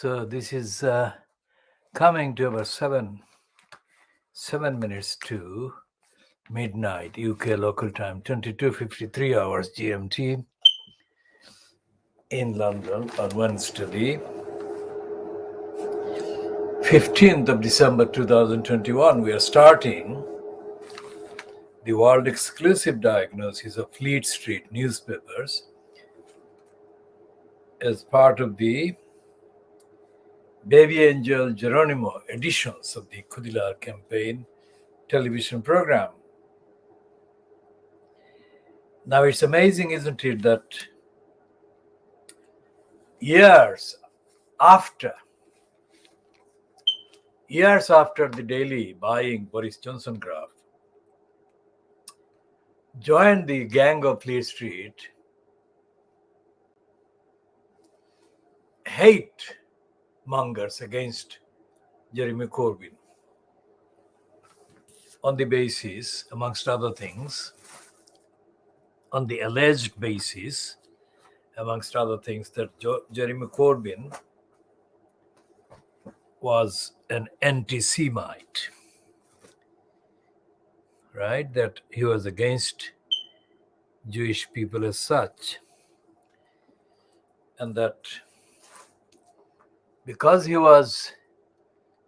So this is coming to about 7 minutes to midnight UK local time, 22:53 hours GMT in London on Wednesday, 15th of December 2021. We are starting the world exclusive diagnosis of Fleet Street newspapers as part of the BabyAngelGeronimo editions of the Khoodeelaar campaign television program. Now it's amazing, isn't it, that years after the daily buying Boris Johnson graph joined the gang of Fleet Street, hate mongers against Jeremy Corbyn on the basis, amongst other things, on the alleged basis, amongst other things, that Jeremy Corbyn was an anti-Semite, right? That he was against Jewish people as such, and that because he was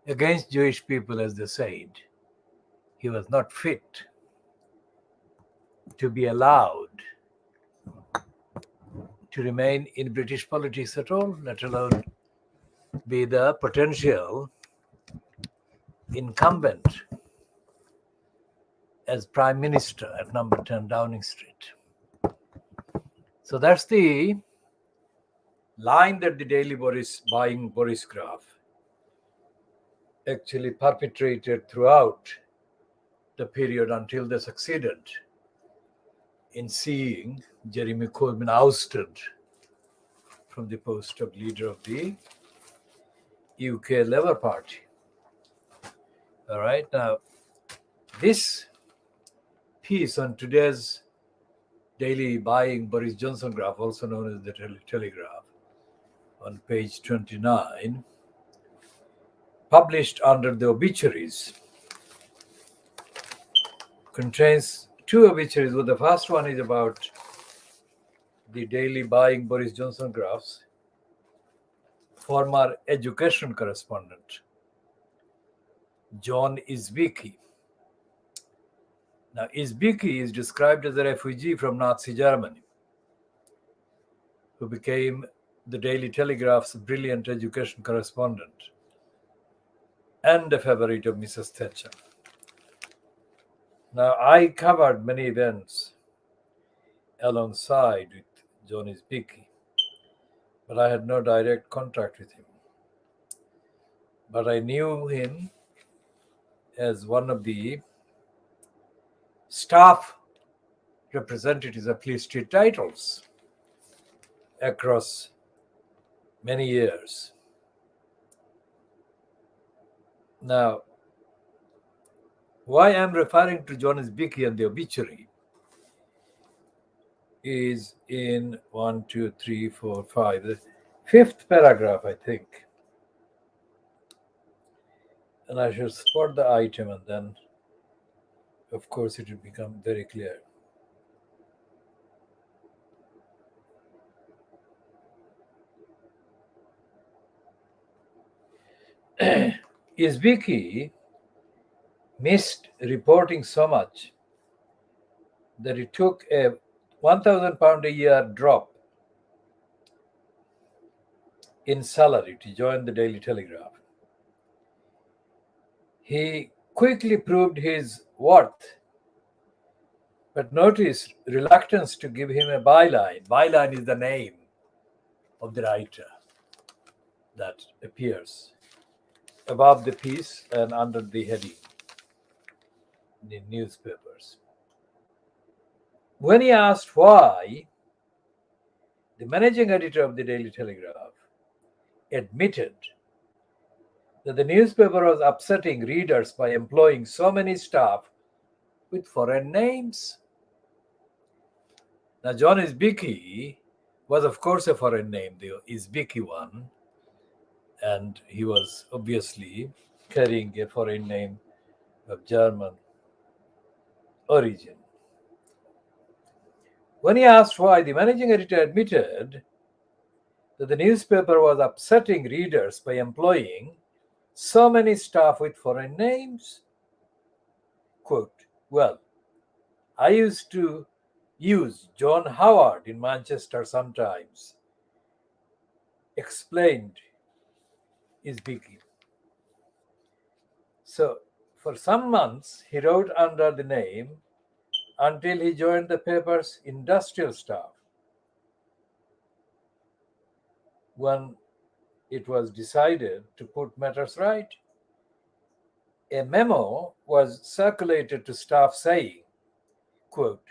against Jewish people, as they said, he was not fit to be allowed to remain in British politics at all, let alone be the potential incumbent as Prime Minister at number 10 Downing Street. So that's the line that the daily Boris graph actually perpetrated throughout the period until they succeeded in seeing Jeremy Corbyn ousted from the post of leader of the UK Labour Party. All right, now this piece on today's daily buying Boris Johnson graph, also known as the Telegraph, on page 29, published under the obituaries, contains two obituaries. Well, the first one is about the daily buying Boris Johnson graphs former education correspondent John Izbiki. Now, Izbiki is described as a refugee from Nazi Germany who became the Daily Telegraph's brilliant education correspondent and a favorite of Mrs. Thatcher. Now, I covered many events alongside with John Izbiki, but I had no direct contact with him. But I knew him as one of the staff representatives of Fleet Street titles across many years. Now, why I'm referring to John Izbiki and the obituary is in 1, 2, 3, 4, 5, the fifth paragraph, I think. And I should spot the item, and then, of course, it will become very clear. Izbiki missed reporting so much that it took a £1,000 a year drop in salary to join the Daily Telegraph. He quickly proved his worth, but notice reluctance to give him a byline. Byline is the name of the writer that appears above the piece and under the heading in the newspapers. When he asked why, the managing editor of the Daily Telegraph admitted that the newspaper was upsetting readers by employing so many staff with foreign names. Now, John Izbiki was, of course, a foreign name, the Izbiki one, and he was obviously carrying a foreign name of German origin. When he asked why, the managing editor admitted that the newspaper was upsetting readers by employing so many staff with foreign names. Quote, well, I used to use John Howard in Manchester sometimes, explained Isbiki. So, for some months, he wrote under the name until he joined the paper's industrial staff. When it was decided to put matters right, a memo was circulated to staff saying, quote,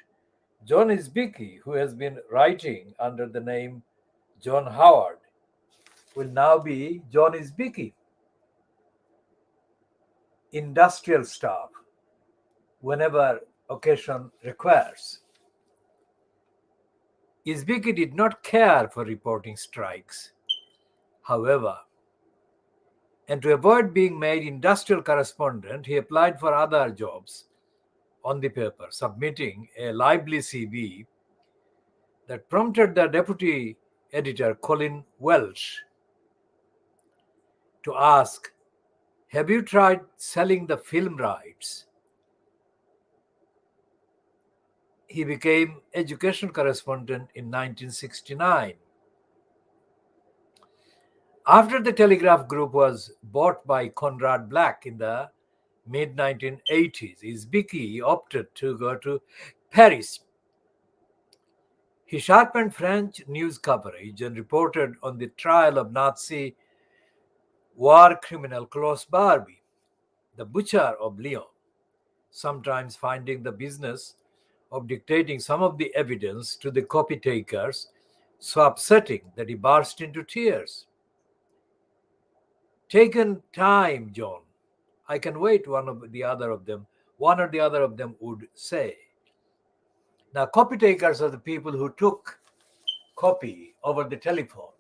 John Isbiki, who has been writing under the name John Howard, will now be John Isbiki, industrial staff, whenever occasion requires. Isbiki did not care for reporting strikes, however, and to avoid being made industrial correspondent, he applied for other jobs on the paper, submitting a lively CV that prompted the deputy editor, Colin Welsh, to ask, have you tried selling the film rights? He became education correspondent in 1969. After the Telegraph Group was bought by Conrad Black in the mid-1980s, Isbiki opted to go to Paris. He sharpened French news coverage and reported on the trial of Nazi war criminal Klaus Barbie, the butcher of Lyon, sometimes finding the business of dictating some of the evidence to the copy takers so upsetting that he burst into tears. Taken time, John. I can wait, one or the other of them would say. Now, copy takers are the people who took copy over the telephone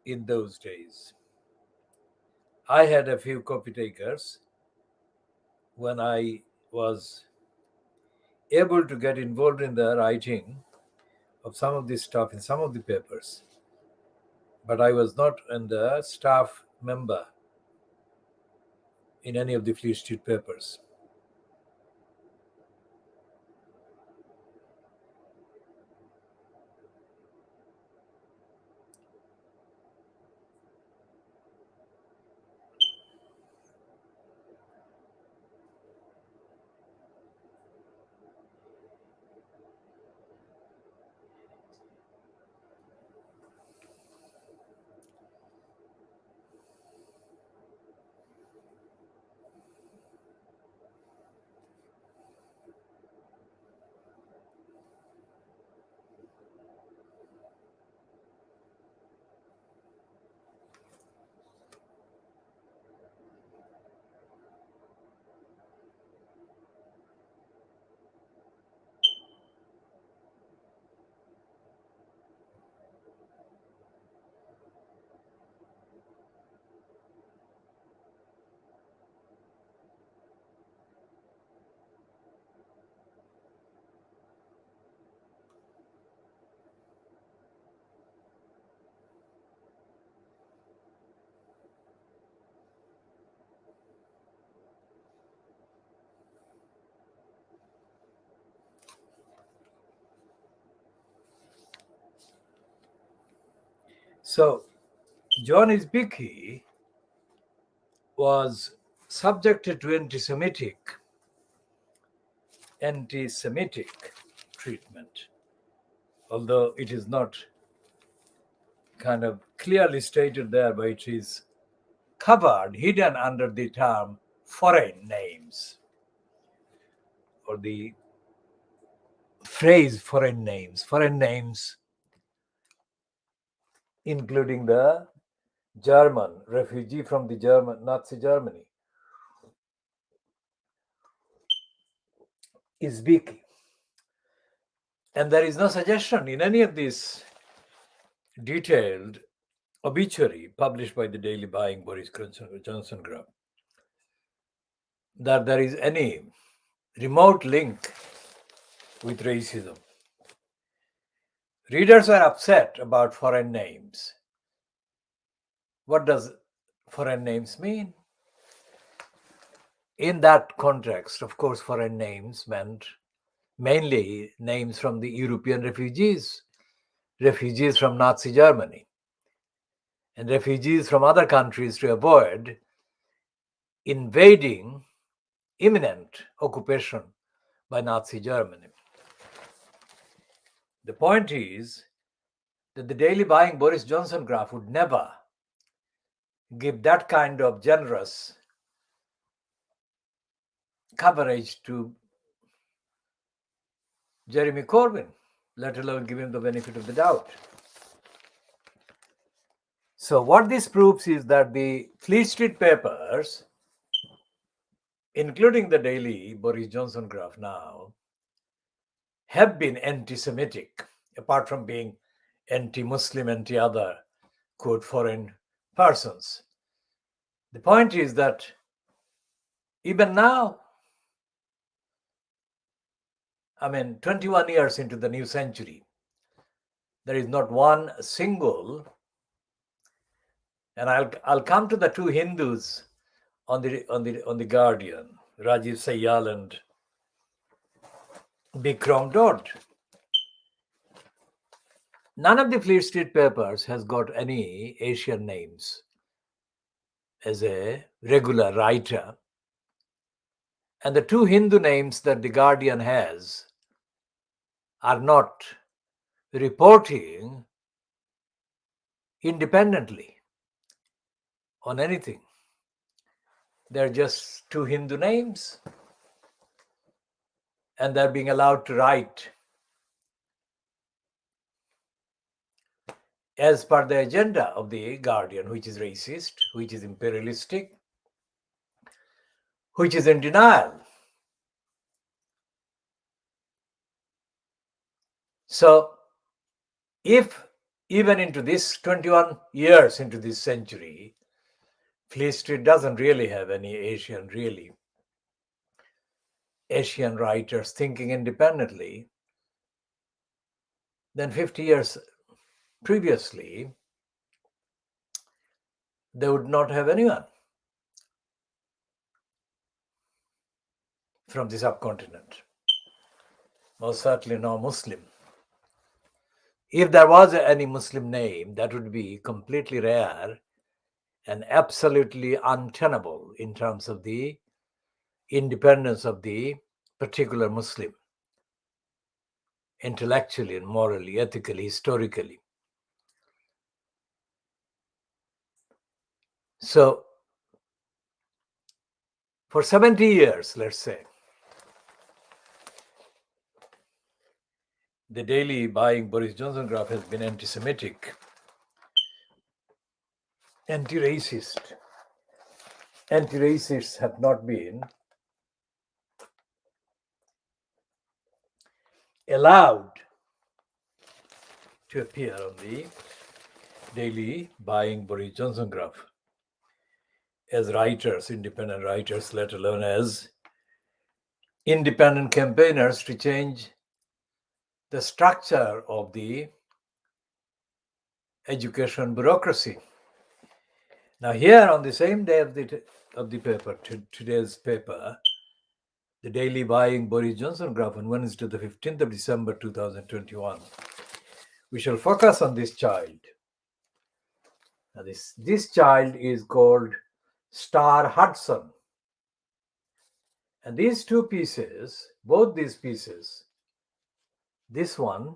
in those days. I had a few copy takers when I was able to get involved in the writing of some of this stuff in some of the papers, but I was not the staff member in any of the Fleet Street papers. So, John Isbiki was subjected to anti-Semitic treatment, although it is not kind of clearly stated there, but it is covered, hidden under the term foreign names, or the phrase foreign names, including the German refugee from the Nazi Germany, Isbiki. And there is no suggestion in any of these detailed obituary published by the Daily Buying Boris Johnson Group that there is any remote link with racism. Readers are upset about foreign names. What does foreign names mean? In that context, of course, foreign names meant mainly names from the European refugees from Nazi Germany, and refugees from other countries to avoid invading imminent occupation by Nazi Germany. The point is that the Daily Buying Boris Johnson graph would never give that kind of generous coverage to Jeremy Corbyn, let alone give him the benefit of the doubt. So what this proves is that the Fleet Street papers, including the Daily Boris Johnson graph now, have been anti-Semitic, apart from being anti-Muslim, anti-other, quote, foreign persons. The point is that even now, 21 years into the new century, there is not one single, and I'll come to the two Hindus on the Guardian, Rajiv Sayal and Bikram Dodd. None of the Fleet Street papers has got any Asian names as a regular writer. And the two Hindu names that the Guardian has are not reporting independently on anything. They're just two Hindu names, and they're being allowed to write as per the agenda of the Guardian, which is racist, which is imperialistic, which is in denial. So if even into this 21 years into this century, Fleet Street doesn't really have any Asian writers thinking independently, then 50 years previously, they would not have anyone from the subcontinent, most certainly no Muslim. If there was any Muslim name, that would be completely rare and absolutely untenable in terms of the independence of the particular Muslim, intellectually and morally, ethically, historically. So, for 70 years, let's say, the Daily Buying Boris Johnson graph has been anti-Semitic, anti-racist. Anti-racists have not been allowed to appear on the Daily Buying Boris Johnson graph as writers, independent writers, let alone as independent campaigners to change the structure of the education bureaucracy. Now here on the same day of the paper, today's paper, the Daily Buying Boris Johnson graph on Wednesday, the 15th of December 2021, we shall focus on this child. Now this child is called Star Hudson. And these two pieces, both these pieces, this one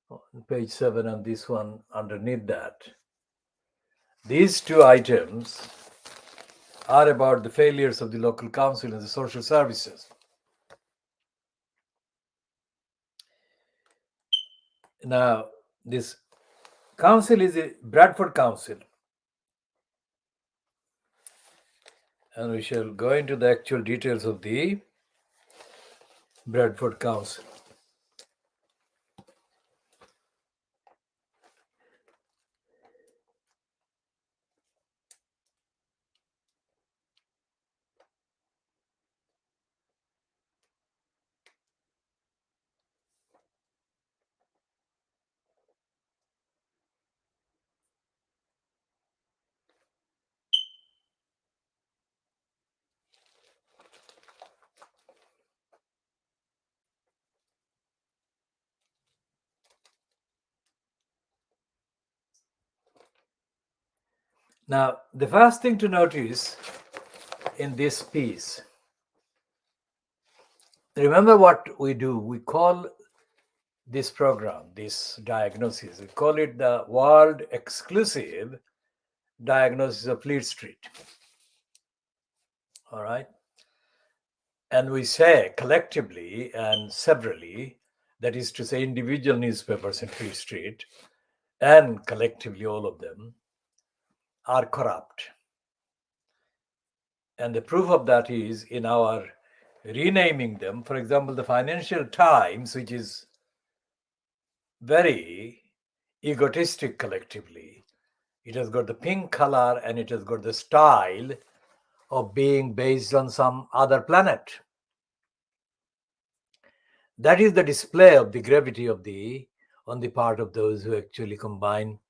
on page 7 and this one underneath that, these two items are about the failures of the local council and the social services. Now, this council is a Bradford Council. And we shall go into the actual details of the Bradford Council. Now, the first thing to notice in this piece, remember what we do. We call this program, this diagnosis, we call it the world exclusive diagnosis of Fleet Street. All right. And we say collectively and severally, that is to say, individual newspapers in Fleet Street and collectively all of them are corrupt. And the proof of that is in our renaming them. For example, the Financial Times, which is very egotistic collectively, it has got the pink color and it has got the style of being based on some other planet. That is the display of the gravity of on the part of those who actually combine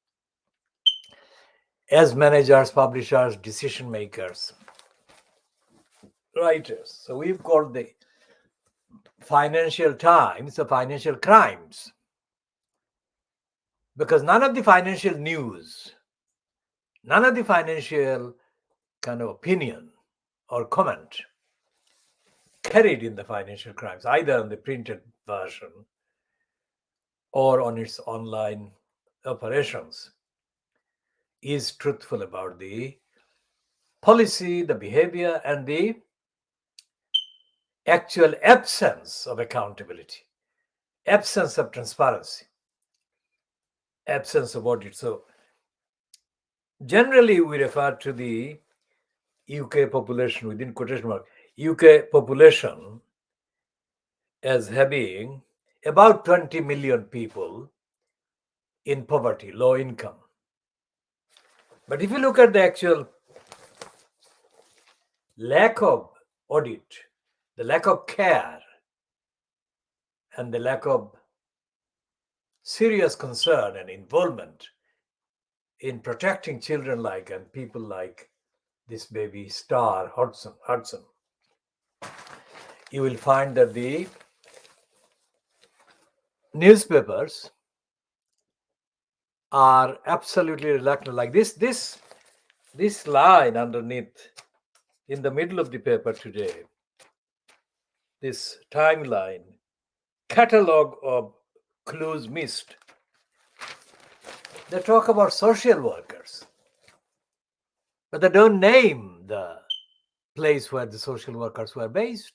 as managers, publishers, decision makers, writers. So we've called the Financial Times the financial crimes, because none of the financial news, none of the financial kind of opinion or comment carried in the Financial Crimes, either on the printed version or on its online operations, is truthful about the policy, the behavior, and the actual absence of accountability, absence of transparency, absence of audit. So generally we refer to the UK population, within quotation mark, UK population, as having about 20 million people in poverty, low income. But if you look at the actual lack of audit, the lack of care, and the lack of serious concern and involvement in protecting children like and people like this baby star Hudson, you will find that the newspapers are absolutely reluctant. Like this line underneath in the middle of the paper today, this timeline, catalog of clues missed. They talk about social workers, but they don't name the place where the social workers were based.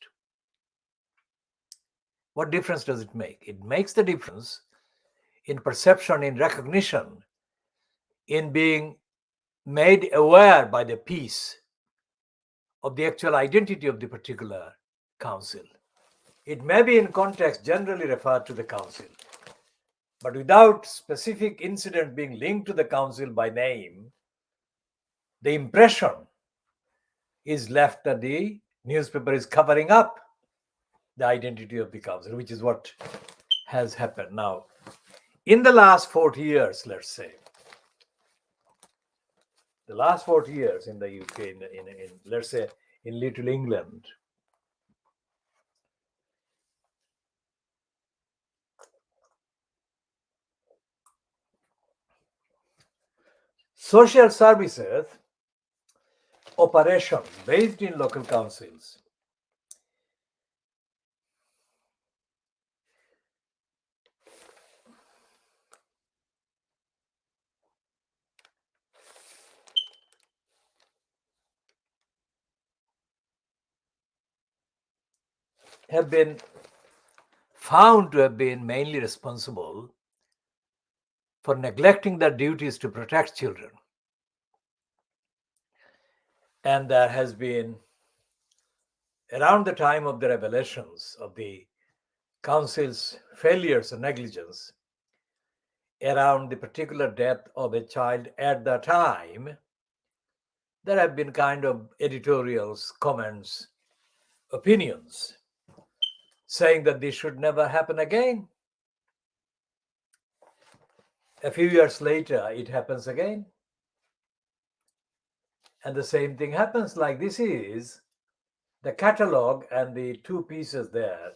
What difference does it make? It makes the difference in perception, in recognition, in being made aware by the peace of the actual identity of the particular council. It may be in context generally referred to the council, but without specific incident being linked to the council by name, the impression is left that the newspaper is covering up the identity of the council, which is what has happened. Now, in the last 40 years, let's say, the last 40 years in the UK, in let's say in Little England, social services operations based in local councils have been found to have been mainly responsible for neglecting their duties to protect children. And there has been, around the time of the revelations of the council's failures or negligence, around the particular death of a child at the time, there have been kind of editorials, comments, opinions saying that this should never happen again. A few years later, it happens again. And the same thing happens. Like this is the catalog and the two pieces there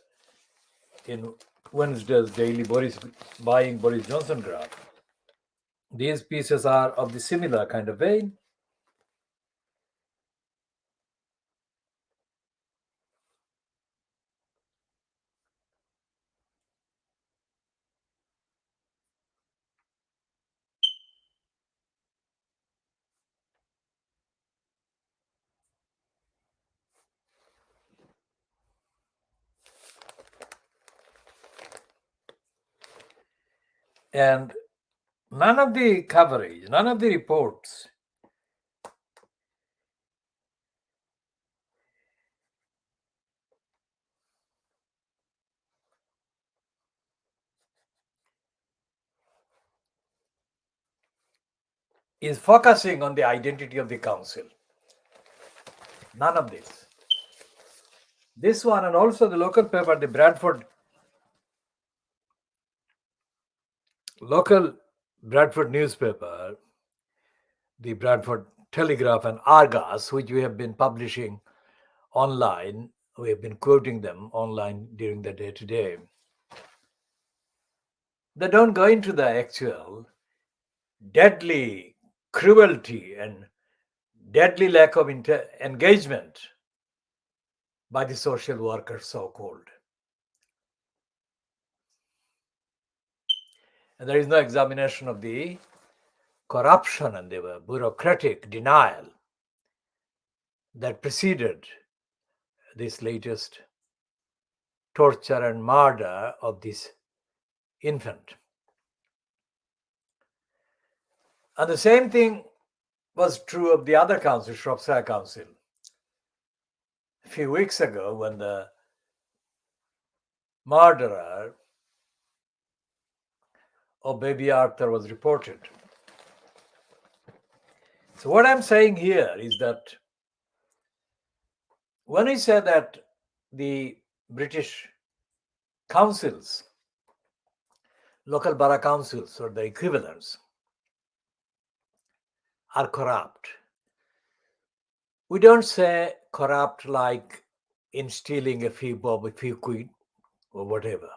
in Wednesday's daily Boris Johnson graph. These pieces are of the similar kind of vein. And none of the coverage, none of the reports is focusing on the identity of the council. None of this. This one, and also the local paper, the local Bradford newspaper, the Bradford Telegraph and Argus, which we have been publishing online. We have been quoting them online during the day today. They don't go into the actual deadly cruelty and deadly lack of engagement by the social workers, so-called. And there is no examination of the corruption and the bureaucratic denial that preceded this latest torture and murder of this infant. And the same thing was true of the other council, Shropshire Council. A few weeks ago, when the murderer of baby Arthur was reported. So what I'm saying here is that when we say that the British councils, local borough councils or the equivalents, are corrupt, we don't say corrupt like in stealing a few bob, a few quid, or whatever.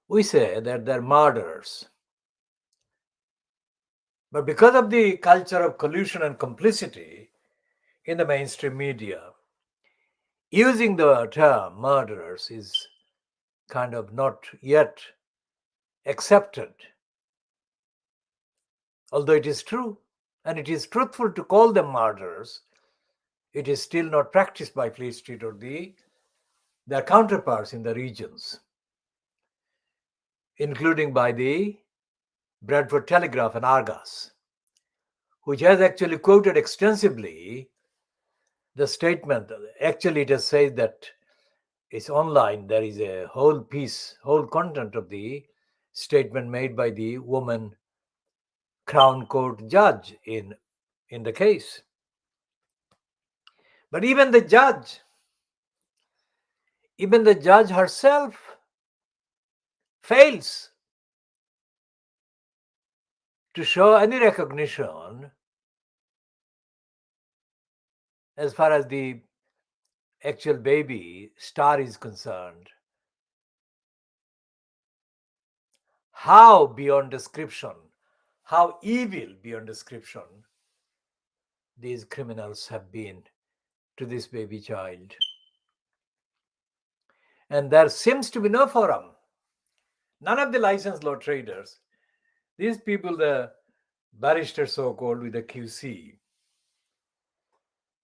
We say that they're murderers. But because of the culture of collusion and complicity in the mainstream media, using the term murderers is kind of not yet accepted. Although it is true, and it is truthful to call them murderers, it is still not practiced by Fleet Street or their counterparts in the regions, including by the Bradford Telegraph and Argus, which has actually quoted extensively the statement. Actually, it has said that it's online. There is a whole piece, whole content of the statement made by the woman Crown Court judge in the case. But even the judge herself fails to show any recognition as far as the actual baby star is concerned. How beyond description, how evil beyond description these criminals have been to this baby child. And there seems to be no forum. None of the licensed law traders, these people, the barristers so-called with the QC,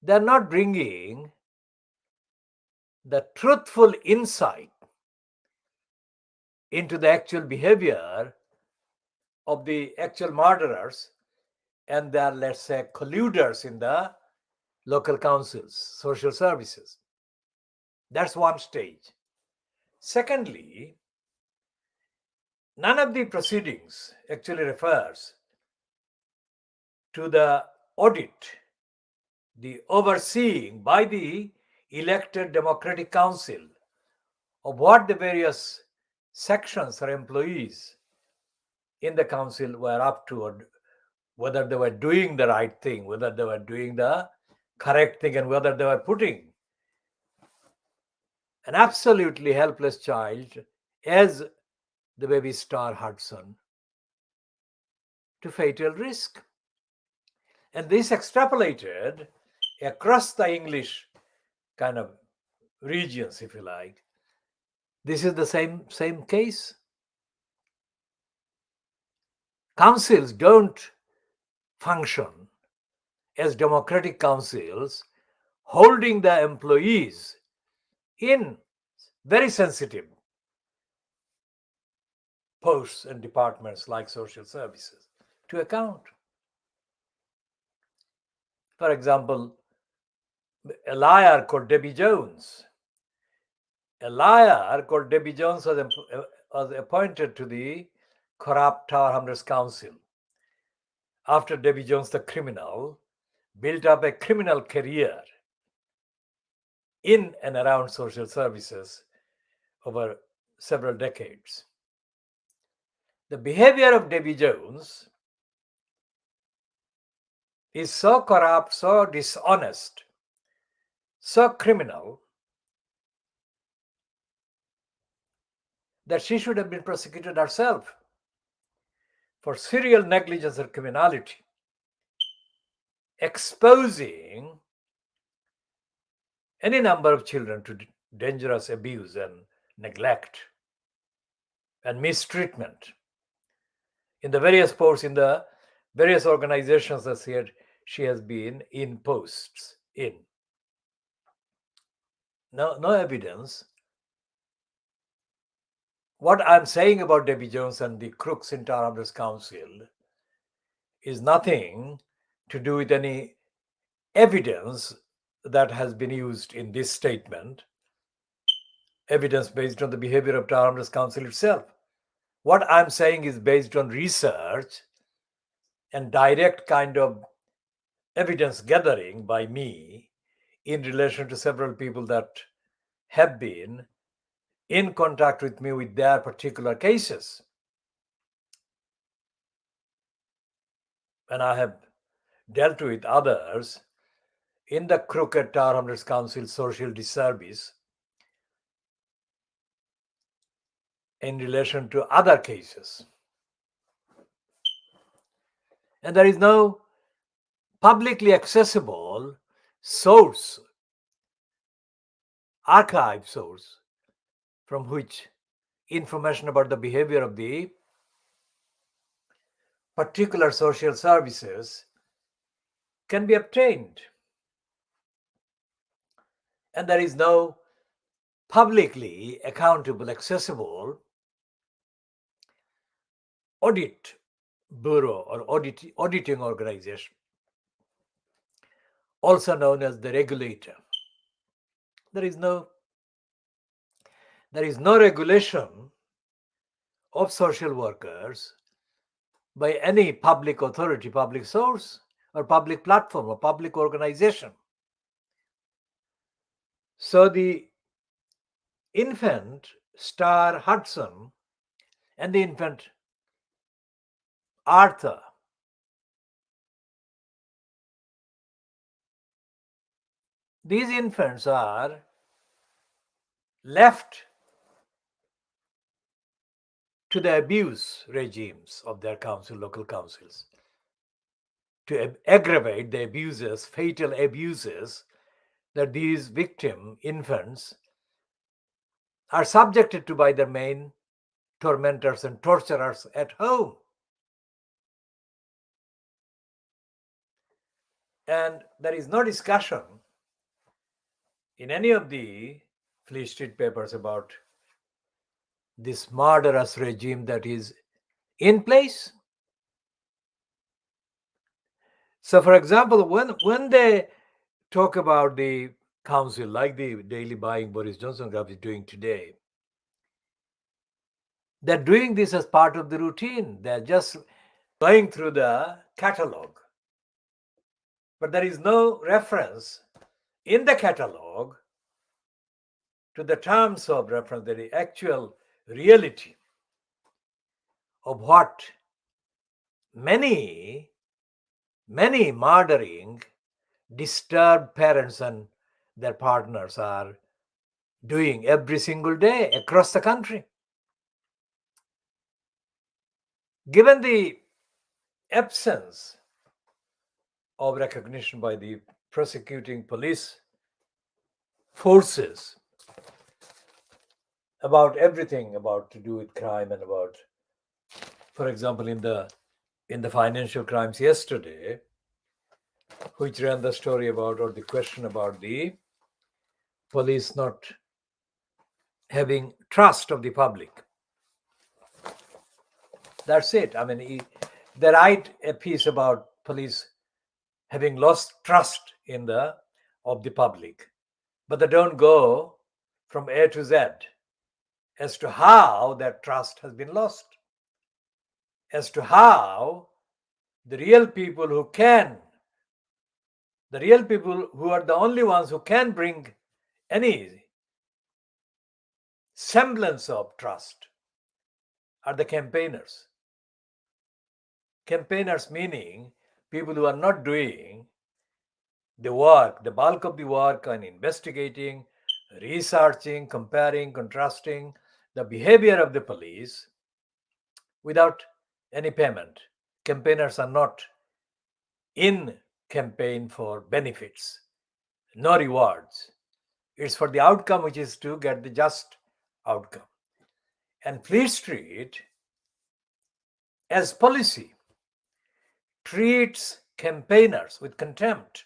they're not bringing the truthful insight into the actual behavior of the actual murderers and their, let's say, colluders in the local councils, social services. That's one stage. Secondly, none of the proceedings actually refers to the audit, the overseeing by the elected democratic council of what the various sections or employees in the council were up to, or whether they were doing the right thing, whether they were doing the correct thing, and whether they were putting an absolutely helpless child as the baby star Hudson to fatal risk. And this extrapolated across the English kind of regions, if you like. This is the same case. Councils don't function as democratic councils holding the employees in very sensitive posts and departments like social services to account. For example, a liar called Debbie Jones. A liar called Debbie Jones was appointed to the corrupt Tower Hamlets Council after Debbie Jones, the criminal, built up a criminal career in and around social services over several decades. The behavior of Debbie Jones is so corrupt, so dishonest, so criminal that she should have been prosecuted herself for serial negligence or criminality, exposing any number of children to dangerous abuse and neglect and mistreatment in the various posts, in the various organizations that she has been in posts in. No evidence. What I'm saying about Debbie Jones and the crooks in Tower Hamlets Council is nothing to do with any evidence that has been used in this statement, evidence based on the behavior of Tower Hamlets Council itself. What I'm saying is based on research and direct kind of evidence gathering by me in relation to several people that have been in contact with me with their particular cases. And I have dealt with others in the crooked Tower Hamlets Council social disservice in relation to other cases. And there is no publicly accessible source, archive source, from which information about the behavior of the particular social services can be obtained. And there is no publicly accountable, accessible audit bureau or auditing organization, also known as the regulator. There is no regulation of social workers by any public authority, public source, or public platform, or public organization. So the infant Star Hudson and the infant Arthur these infants are left to the abuse regimes of their council, local councils, to aggravate the abuses, fatal abuses that these victim infants are subjected to by their main tormentors and torturers at home. And there is no discussion in any of the Fleet Street papers about this murderous regime that is in place. So, for example, when they talk about the council, like the daily buying Boris Johnson Group is doing today, they're doing this as part of the routine. They're just going through the catalog. But there is no reference in the catalog to the terms of reference, the actual reality of what many murdering, disturbed parents and their partners are doing every single day across the country. Given the absence of recognition by the prosecuting police forces about everything about to do with crime and about, for example, in the financial crimes yesterday, which ran the story about, or the question about the police not having trust of the public. That's it. I mean, they write a piece about police having lost trust of the public, but they don't go from A to Z as to how that trust has been lost, as to how the real people who are the only ones who can bring any semblance of trust are the campaigners. Campaigners meaning people who are not doing the work, the bulk of the work on investigating, researching, comparing, contrasting the behavior of the police without any payment. Campaigners are not in campaign for benefits, no rewards. It's for the outcome, which is to get the just outcome. And Fleet Street, as policy, treats campaigners with contempt.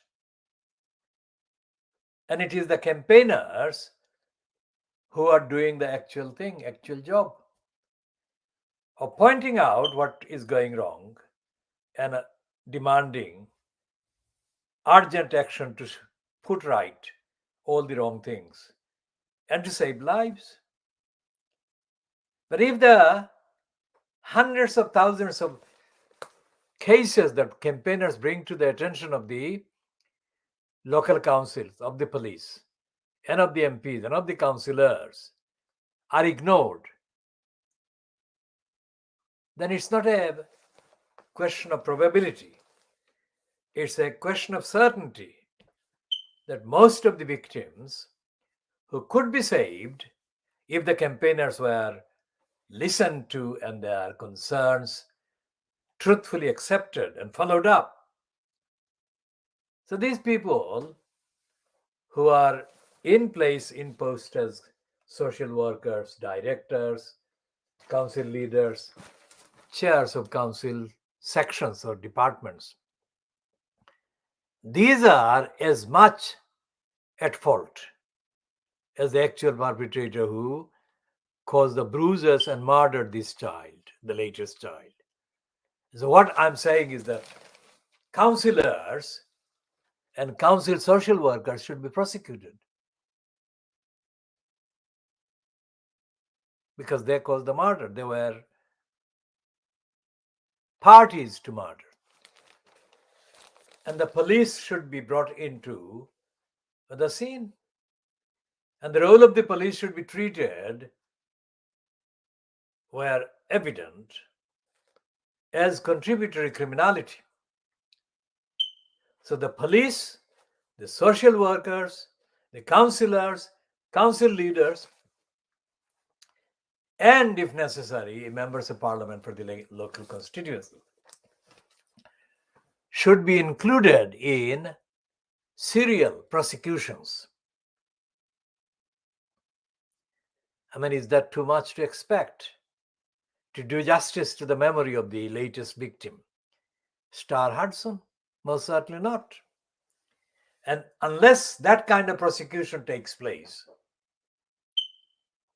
And it is the campaigners who are doing the actual thing, actual job of pointing out what is going wrong and demanding urgent action to put right all the wrong things and to save lives. But if the hundreds of thousands of cases that campaigners bring to the attention of the local councils, of the police, and of the MPs, and of the councillors are ignored, then it's not a question of probability. It's a question of certainty that most of the victims who could be saved if the campaigners were listened to and their concerns truthfully accepted and followed up. So these people who are in place, in post as social workers, directors, council leaders, chairs of council sections or departments, these are as much at fault as the actual perpetrator who caused the bruises and murdered this child, the latest child. So what I'm saying is that councillors and council social workers should be prosecuted because they caused the murder. They were parties to murder. And the police should be brought into the scene. And the role of the police should be treated, where evident, as contributory criminality. So the police, the social workers, the councillors, council leaders, and if necessary, members of parliament for the local constituency should be included in serial prosecutions. I mean, is that too much to expect to do justice to the memory of the latest victim, Star Hudson? Most certainly not. And unless that kind of prosecution takes place,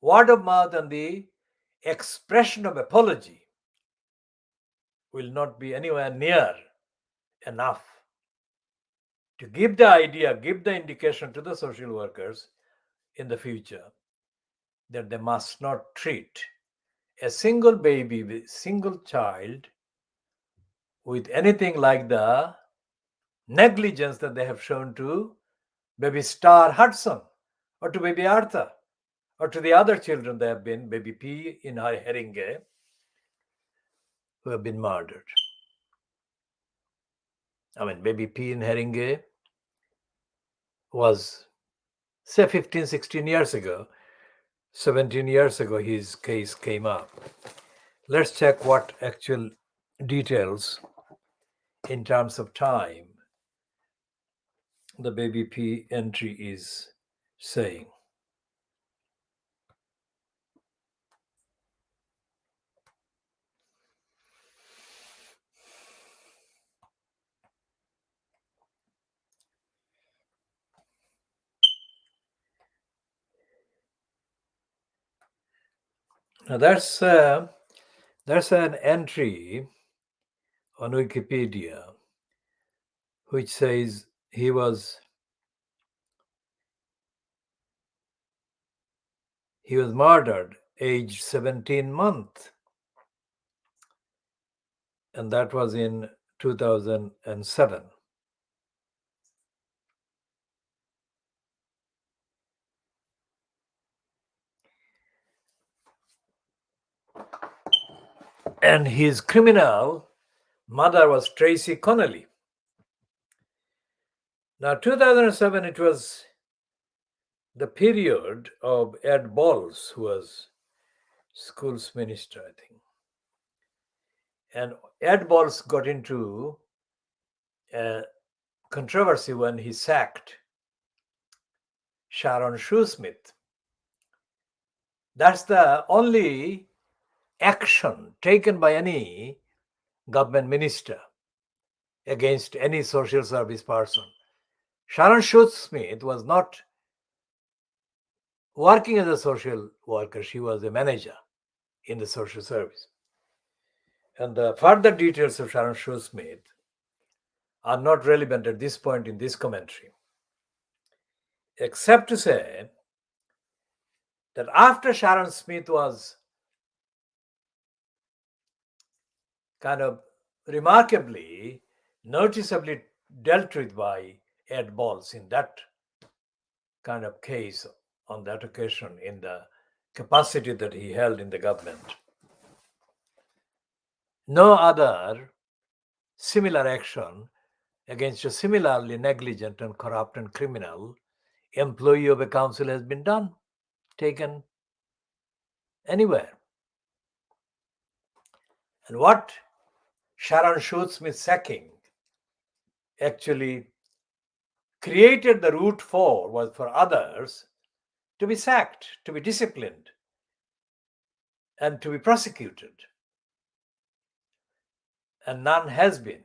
word of mouth and the expression of apology will not be anywhere near enough to give the idea, give the indication to the social workers in the future that they must not treat a single baby, single child with anything like the negligence that they have shown to baby Star Hudson or to baby Arthur or to the other children there have been, baby P in Haringe, who have been murdered. I mean, baby P in Haringe was, say, 15, 16 years ago, 17 years ago, his case came up. Let's check what actual details in terms of time the baby P entry is saying. Now that's the There's an entry on Wikipedia which says he was murdered aged 17 months, and that was in 2007. And his criminal mother was Tracy Connolly. Now, 2007, it was the period of Ed Balls, who was schools minister, I think. And Ed Balls got into a controversy when he sacked Sharon Shoesmith. That's the only action taken by any government minister against any social service person. Sharon Shoesmith was not working as a social worker, she was a manager in the social service. And the further details of Sharon Shoesmith are not relevant at this point in this commentary, except to say that after Sharon Smith was kind of remarkably, noticeably dealt with by Ed Balls in that kind of case on that occasion in the capacity that he held in the government, no other similar action against a similarly negligent and corrupt and criminal employee of a council has been taken anywhere. And what Sharon Shoesmith sacking actually created the route for was for others to be sacked, to be disciplined, and to be prosecuted. And none has been.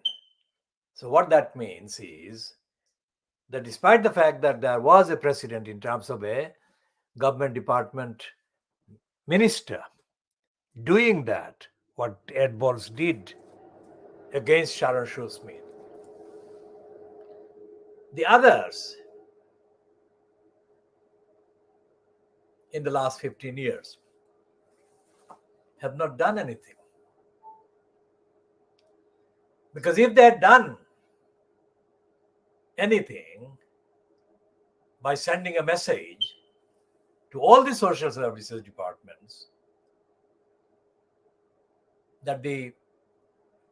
So what that means is that despite the fact that there was a precedent in terms of a government department minister doing that, what Ed Balls did against Sharon Shoesmith, the others in the last 15 years have not done anything. Because if they had done anything by sending a message to all the social services departments that the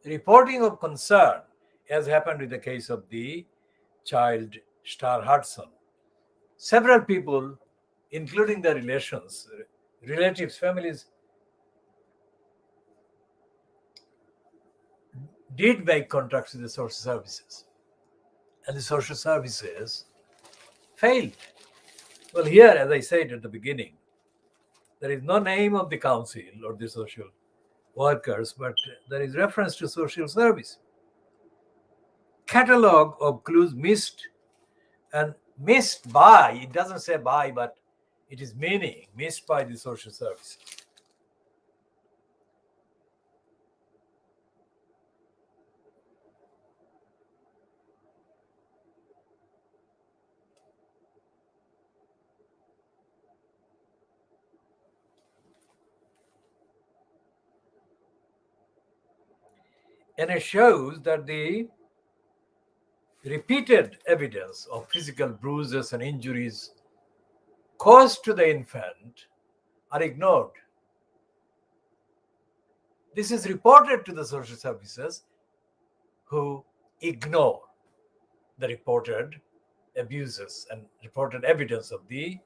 reporting of concern, as happened with the case of the child Star Hudson, several people, including their relatives, families, did make contacts with the social services, and the social services failed. Well, here, as I said at the beginning, there is no name of the council or the social workers, but there is reference to social service. Catalog of clues missed, and missed by, it doesn't say by, but it is meaning missed by the social service. And it shows that the repeated evidence of physical bruises and injuries caused to the infant are ignored. This is reported to the social services, who ignore the reported abuses and reported evidence of the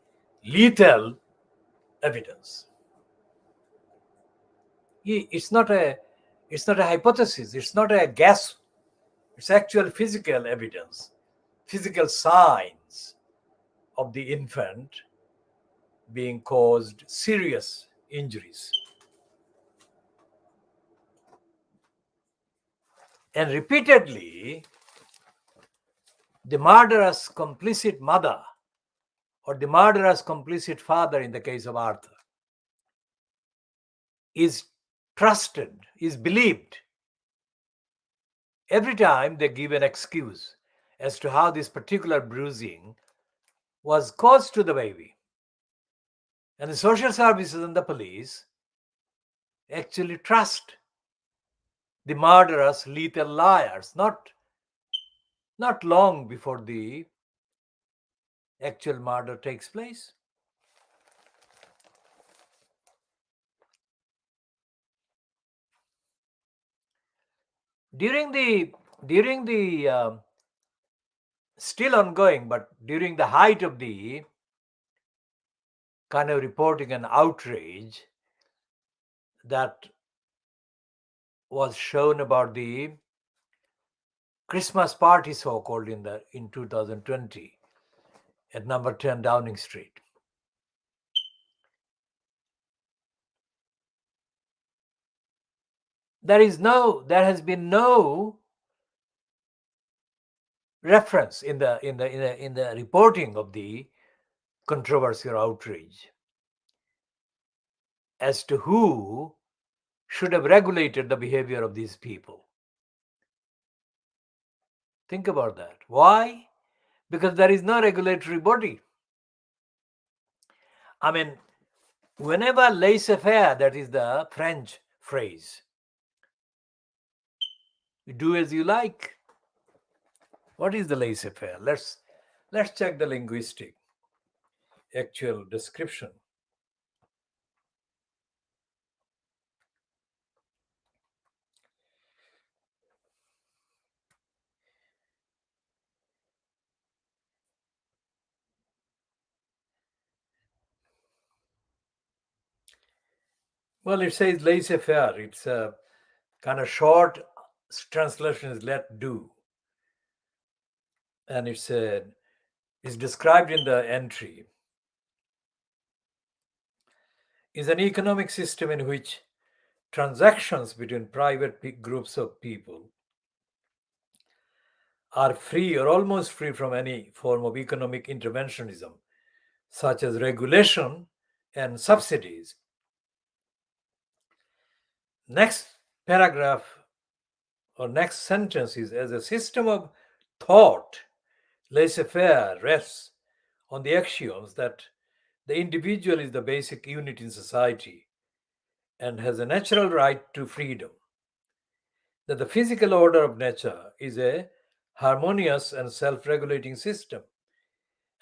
lethal evidence. It's not a hypothesis, it's not a guess, it's actual physical evidence, physical signs of the infant being caused serious injuries. And repeatedly, the murderous complicit mother or the murderous complicit father in the case of Arthur is trusted, is believed. Every time they give an excuse as to how this particular bruising was caused to the baby. And the social services and the police actually trust the murderous, lethal liars, not long before the actual murder takes place. During the still ongoing, but during the height of the kind of reporting and outrage that was shown about the Christmas party, so-called, in 2020 at number 10 Downing Street. There has been no reference in the reporting of the controversy or outrage as to who should have regulated the behavior of these people. Think about that. Why? Because there is no regulatory body. I mean, whenever laissez-faire, that is the French phrase, do as you like. What is the laissez-faire? Let's check the linguistic actual description. Well, it says laissez-faire. It's a kind of short translation is let do. And it's described in the entry. Is an economic system in which transactions between private groups of people are free or almost free from any form of economic interventionism, such as regulation and subsidies. Next paragraph or next sentence is, as a system of thought, laissez-faire rests on the axioms that the individual is the basic unit in society and has a natural right to freedom, that the physical order of nature is a harmonious and self-regulating system,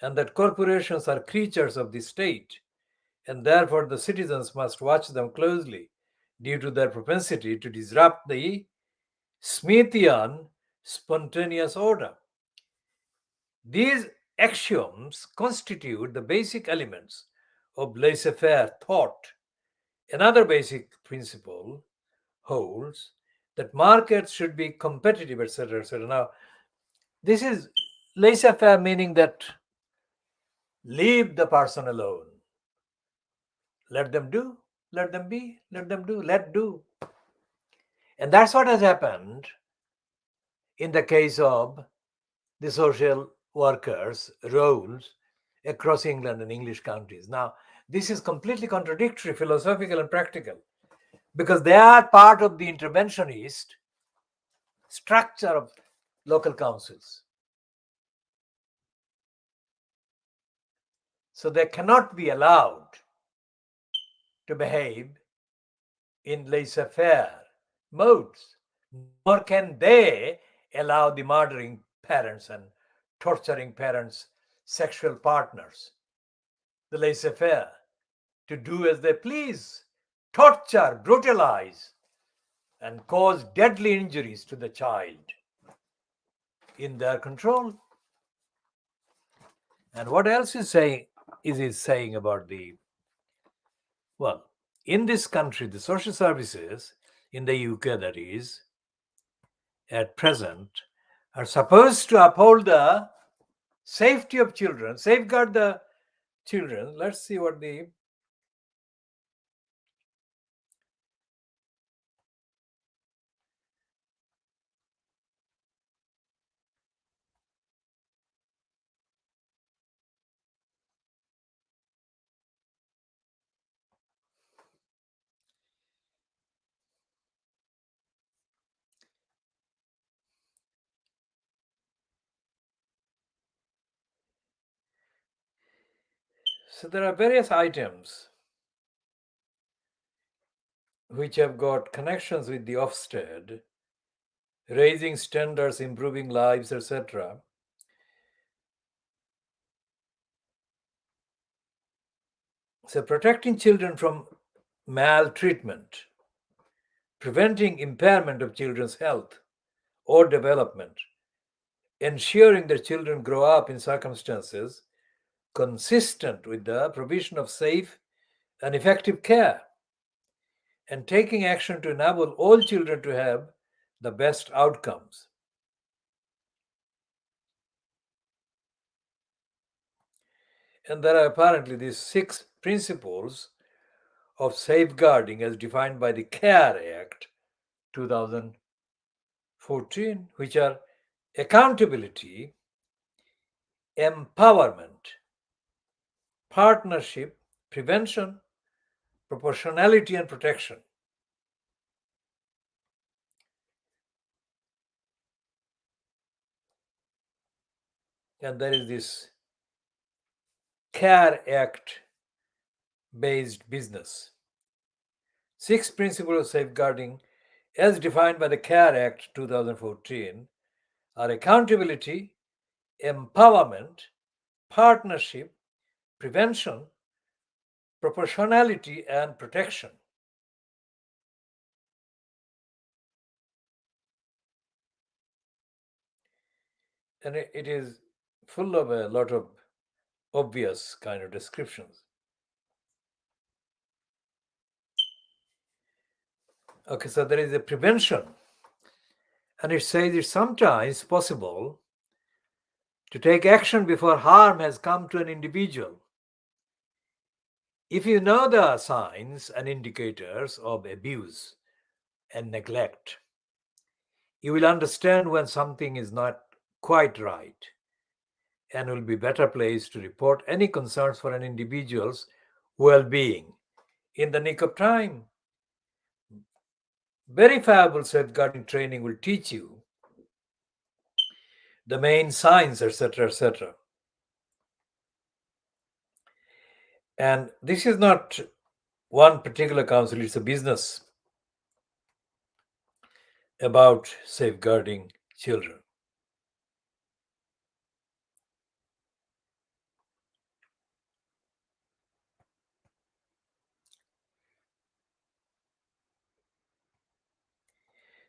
and that corporations are creatures of the state, and therefore the citizens must watch them closely due to their propensity to disrupt the Smithian spontaneous order. These axioms constitute the basic elements of laissez-faire thought. Another basic principle holds that markets should be competitive, etc., etc. Now, this is laissez-faire, meaning that leave the person alone. Let them do, let them be, let them do, let do. And that's what has happened in the case of the social workers' roles across England and English counties. Now, this is completely contradictory, philosophical and practical, because they are part of the interventionist structure of local councils. So they cannot be allowed to behave in laissez-faire modes, nor can they allow the murdering parents and torturing parents' sexual partners, the laissez-faire, to do as they please, torture, brutalize, and cause deadly injuries to the child in their control. And what else is he saying about the, well, in this country, the social services in the UK, that is, at present, are supposed to uphold the safety of children, safeguard the children. Let's see what the So there are various items which have got connections with the Ofsted, raising standards, improving lives, etc. So protecting children from maltreatment, preventing impairment of children's health or development, ensuring that children grow up in circumstances consistent with the provision of safe and effective care, and taking action to enable all children to have the best outcomes. And there are apparently these 6 principles of safeguarding as defined by the CARE Act 2014, which are accountability, empowerment, partnership, prevention, proportionality, and protection. And there is this CARE Act based business. 6 principles of safeguarding as defined by the CARE Act 2014 are accountability, empowerment, partnership, prevention, proportionality, and protection. And it is full of a lot of obvious kind of descriptions. Okay, so there is a prevention, and it says it's sometimes possible to take action before harm has come to an individual. If you know the signs and indicators of abuse and neglect, you will understand when something is not quite right and will be better placed to report any concerns for an individual's well-being in the nick of time. Verifiable safeguarding training will teach you the main signs, etc., etc. And this is not one particular council, it's a business about safeguarding children.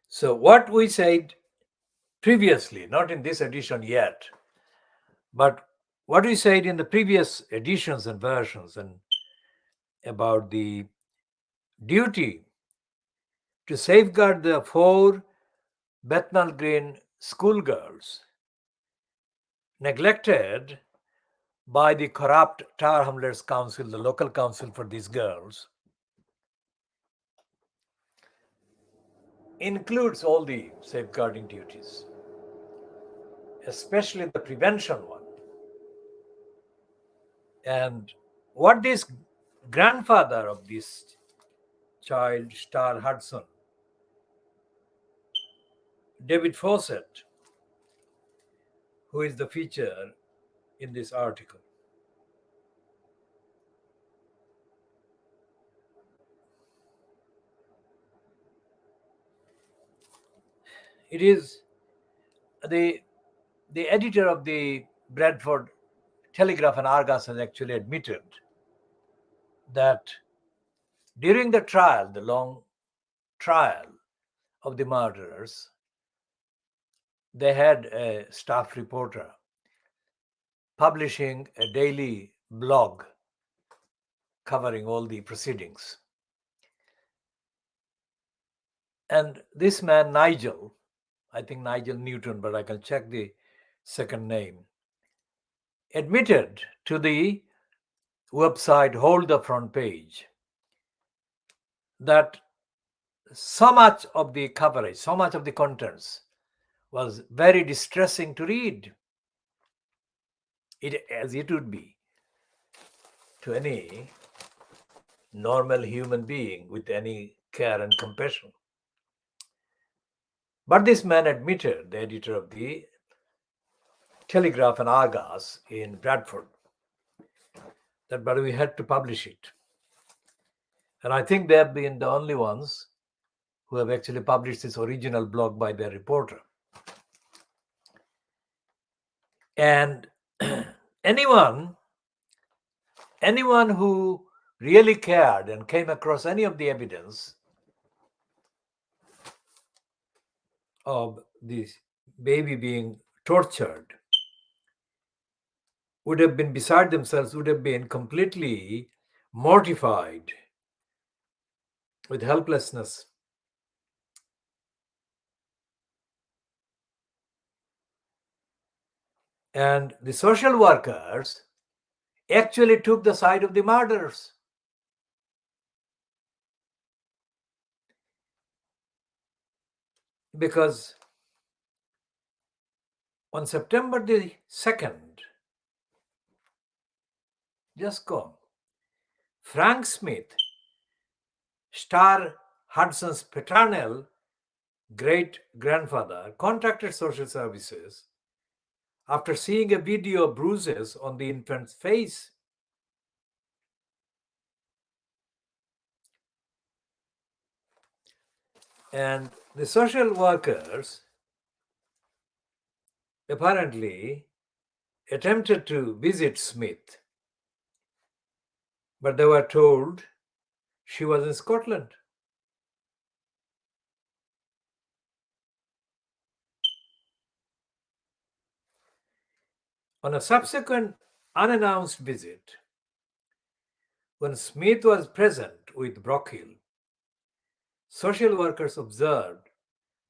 So, what we said previously, not in this edition yet, but what we said in the previous editions and versions, and about the duty to safeguard the 4 Bethnal Green schoolgirls neglected by the corrupt Tower Hamlets Council, the local council for these girls, includes all the safeguarding duties, especially the prevention one. And what this grandfather of this child, Star Hudson, David Fawcett, who is the feature in this article, it is the editor of the Bradford Telegraph and Argus has actually admitted that during the trial, the long trial of the murderers, they had a staff reporter publishing a daily blog covering all the proceedings. And this man, Nigel, I think Nigel Newton, but I can check the second name, admitted to the website Hold the Front Page that so much of the coverage, so much of the contents was very distressing to read, as it would be to any normal human being with any care and compassion. But this man admitted, the editor of the Telegraph and Argus in Bradford, but we had to publish it. And I think they have been the only ones who have actually published this original blog by their reporter. And anyone who really cared and came across any of the evidence of this baby being tortured would have been beside themselves, would have been completely mortified with helplessness. And the social workers actually took the side of the murderers. Because on September the 2nd, just gone, Frank Smith, Star Hudson's paternal great-grandfather, contacted social services after seeing a video of bruises on the infant's face. And the social workers apparently attempted to visit Smith, but they were told she was in Scotland. On a subsequent unannounced visit, when Smith was present with Brockhill, social workers observed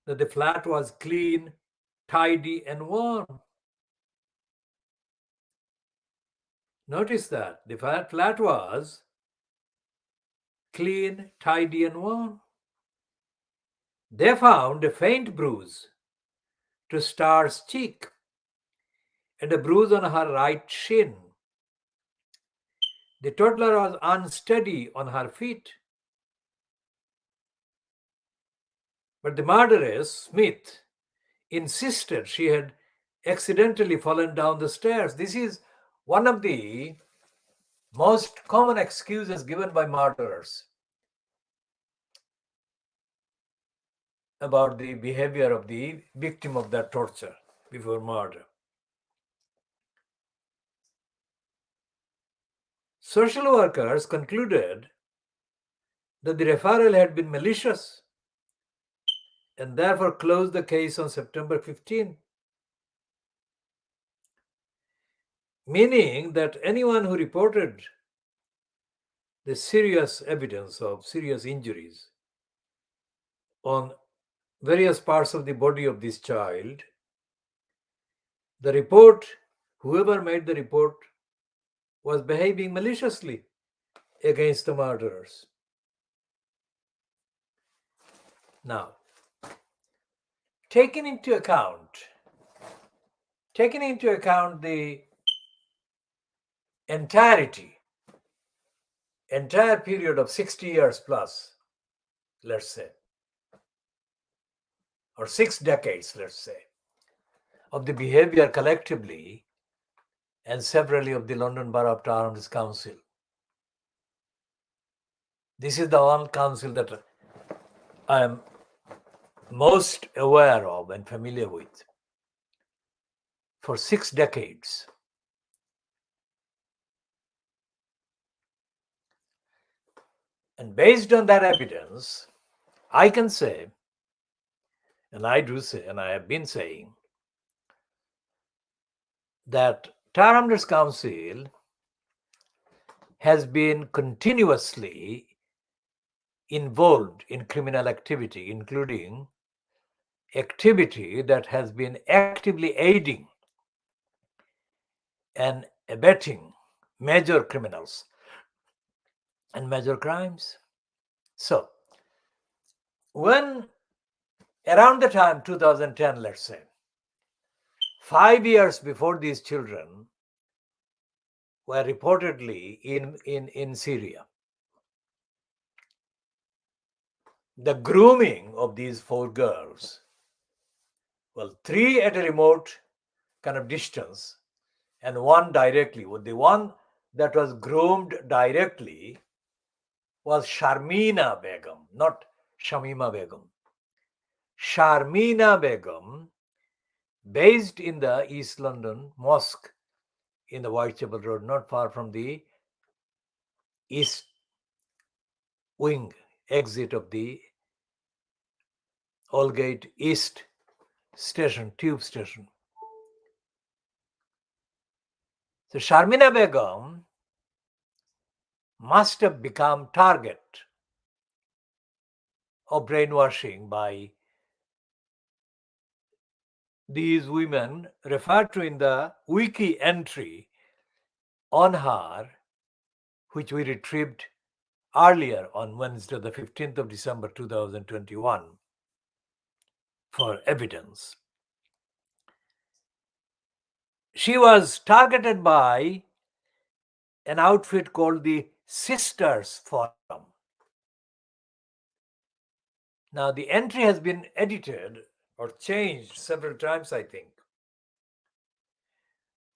that the flat was clean, tidy, and warm. Notice that the flat was clean, tidy, and warm. They found a faint bruise to Star's cheek and a bruise on her right shin. The toddler was unsteady on her feet. But the murderess, Smith, insisted she had accidentally fallen down the stairs. This is one of the most common excuses given by murderers about the behavior of the victim of their torture before murder. Social workers concluded that the referral had been malicious and therefore closed the case on September 15, meaning that anyone who reported the serious evidence of serious injuries on various parts of the body of this child, the report, whoever made the report, was behaving maliciously against the murderers. Now, taking into account the entire period of 60 years plus, let's say, or 6 decades, let's say, of the behavior collectively and severally of the London Borough of Tarham's Council. This is the one council that I am most aware of and familiar with. For 6 decades. And based on that evidence, I can say, and I do say, and I have been saying, that Tarham's Council has been continuously involved in criminal activity, including activity that has been actively aiding and abetting major criminals and major crimes. So, when around the time 2010, let's say, 5 years before these children were reportedly in Syria, the grooming of these 4 girls, well, 3 at a remote kind of distance and 1 directly. The one that was groomed directly was Sharmina Begum, not Shamima Begum. Sharmina Begum, based in the East London Mosque in the Whitechapel Road, not far from the east wing exit of the Aldgate East station, tube station. So Sharmina Begum must have become target of brainwashing by these women referred to in the wiki entry on her, which we retrieved earlier on Wednesday, the 15th of December 2021, for evidence. She was targeted by an outfit called the Sisters Forum. Now, the entry has been edited or changed several times, I think.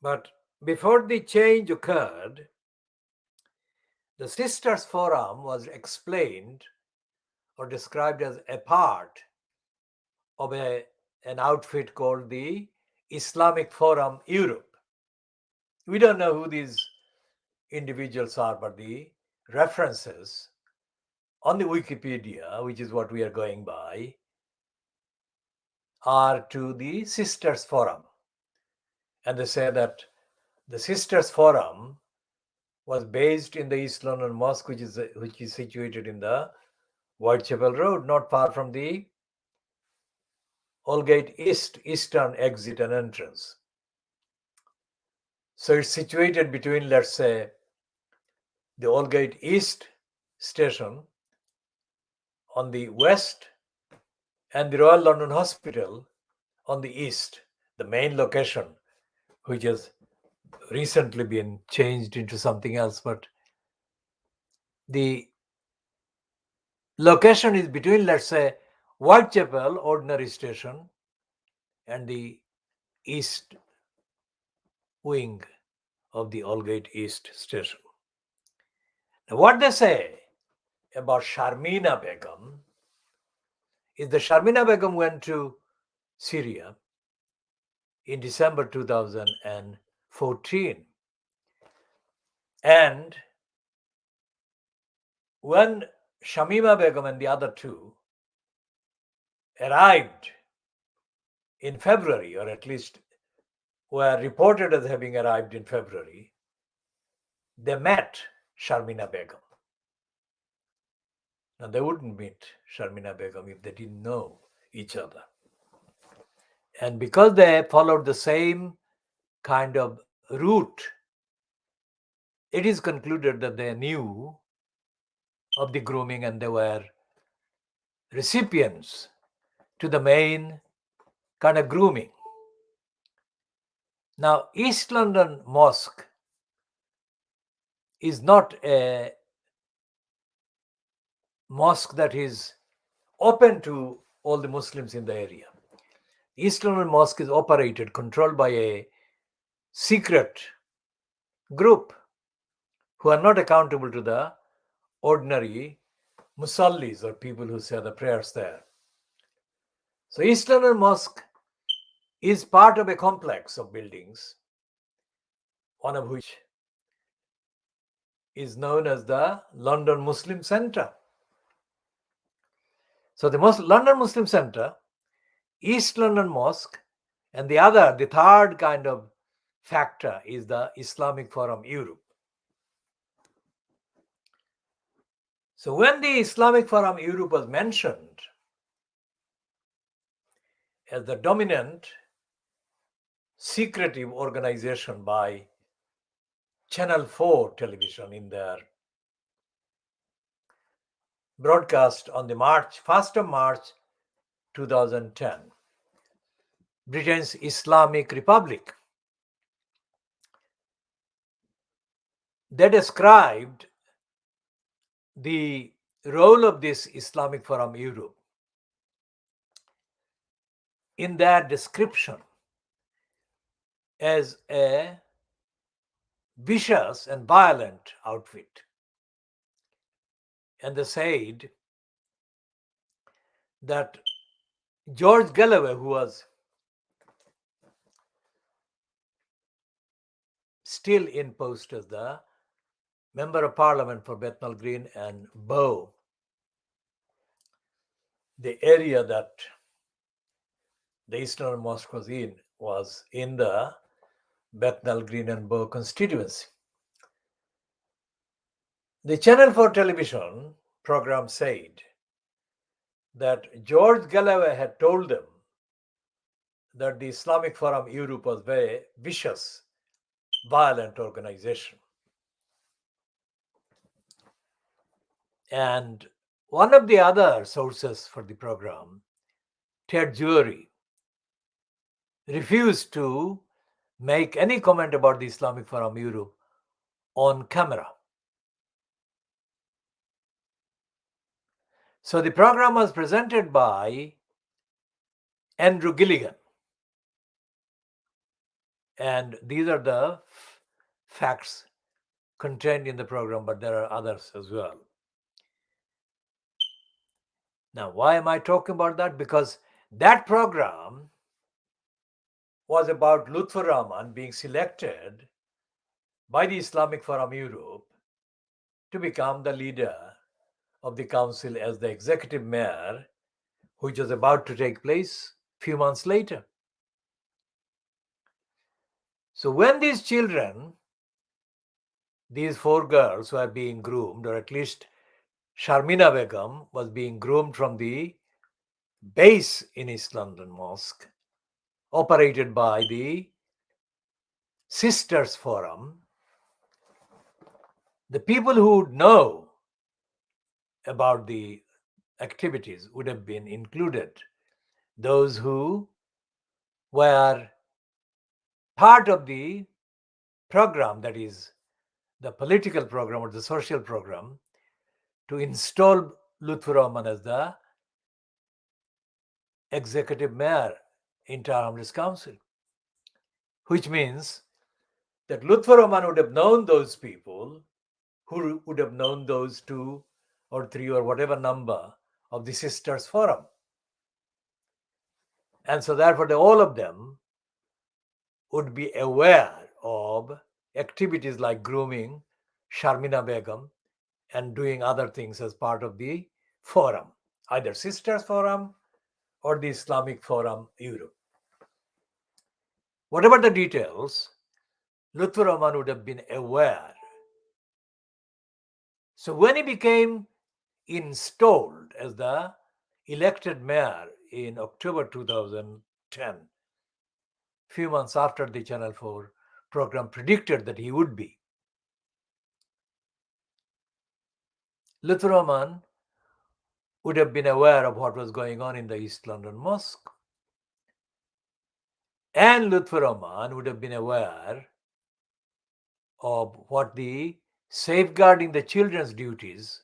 But before the change occurred, the Sisters Forum was explained or described as a part of an outfit called the Islamic Forum Europe. We don't know who these individuals are, but the references on the Wikipedia, which is what we are going by, are to the Sisters Forum. And they say that the Sisters Forum was based in the East London Mosque, which is situated in the Whitechapel Road, not far from the Aldgate Eastern exit and entrance. So it's situated between, let's say, the Aldgate East station on the west and the Royal London Hospital on the east, the main location, which has recently been changed into something else. But the location is between, let's say, Whitechapel ordinary station and the east wing of the Aldgate East station. Now, what they say about Sharmina Begum is that Sharmina Begum went to Syria in December 2014. And when Shamima Begum and the other two arrived in February, or at least were reported as having arrived in February, they met Sharmina Begum. Now, they wouldn't meet Sharmina Begum if they didn't know each other. And because they followed the same kind of route, it is concluded that they knew of the grooming and they were recipients to the main kind of grooming. Now, East London Mosque is not a mosque that is open to all the Muslims in the area. East London Mosque is operated, controlled by a secret group who are not accountable to the ordinary musallis or people who say the prayers there. So East London Mosque is part of a complex of buildings, one of which is known as the London Muslim Centre. So the London Muslim Centre, East London Mosque, and the third kind of factor is the Islamic Forum Europe. So when the Islamic Forum Europe was mentioned as the dominant secretive organization by Channel 4 television in their broadcast on the 1st of March 2010, Britain's Islamic Republic, they described the role of this Islamic Forum Europe in their description as a vicious and violent outfit. And they said that George Galloway, who was still in post as the Member of Parliament for Bethnal Green and Bow, the area that the Eastern Mosque was in the Bethnal Green and Bow constituency. The Channel 4 television program said that George Galloway had told them that the Islamic Forum Europe was a very vicious, violent organization. And one of the other sources for the program, Ted Jury, refused to make any comment about the Islamic Forum Europe on camera. So the program was presented by Andrew Gilligan. And these are the facts contained in the program, but there are others as well. Now, why am I talking about that? Because that program was about Lutfur Rahman being selected by the Islamic Forum Europe to become the leader of the council as the executive mayor, which was about to take place a few months later. So when these children, these 4 girls were being groomed, or at least Sharmina Begum was being groomed from the base in East London Mosque, operated by the Sisters Forum, the people who would know about the activities would have been included. Those who were part of the program, that is the political program or the social program, to install Lutfur Rahman as the executive mayor in Tower Hamlets Council, which means that Lutfur Rahman would have known those people who would have known those 2 or 3 or whatever number of the Sisters Forum. And so therefore all of them would be aware of activities like grooming Sharmina Begum and doing other things as part of the forum, either Sisters Forum or the Islamic Forum Europe. Whatever the details, Lutfur Rahman would have been aware. So when he became installed as the elected mayor in October 2010, few months after the Channel 4 program predicted that he would be, Lutfur Rahman would have been aware of what was going on in the East London Mosque. And Lutfur Rahman would have been aware of what the safeguarding the children's duties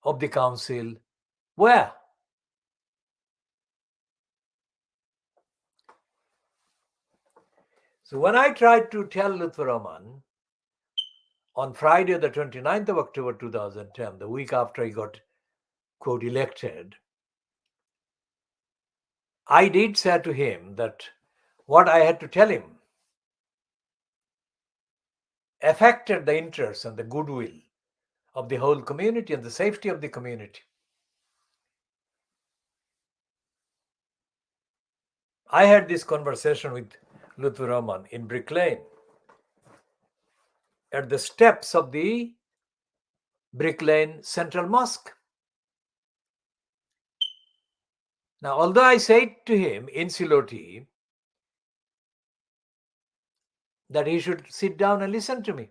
of the council were. So when I tried to tell Lutfur Rahman on Friday, the 29th of October 2010, the week after he got, quote, elected, I did say to him that what I had to tell him affected the interests and the goodwill of the whole community and the safety of the community. I had this conversation with Lutfur Rahman in Brick Lane at the steps of the Brick Lane Central Mosque. Now, although I said to him in Siloti that he should sit down and listen to me,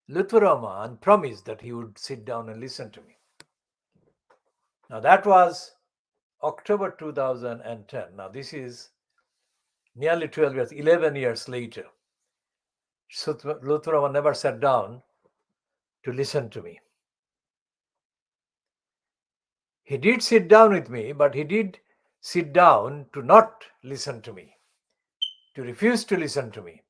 Lutfur Rahman promised that he would sit down and listen to me. Now, that was October 2010. Now, this is nearly 12 years, 11 years later. So Lutfur Rahman never sat down to listen to me. He did sit down with me, but he did sit down to not listen to me, to refuse to listen to me.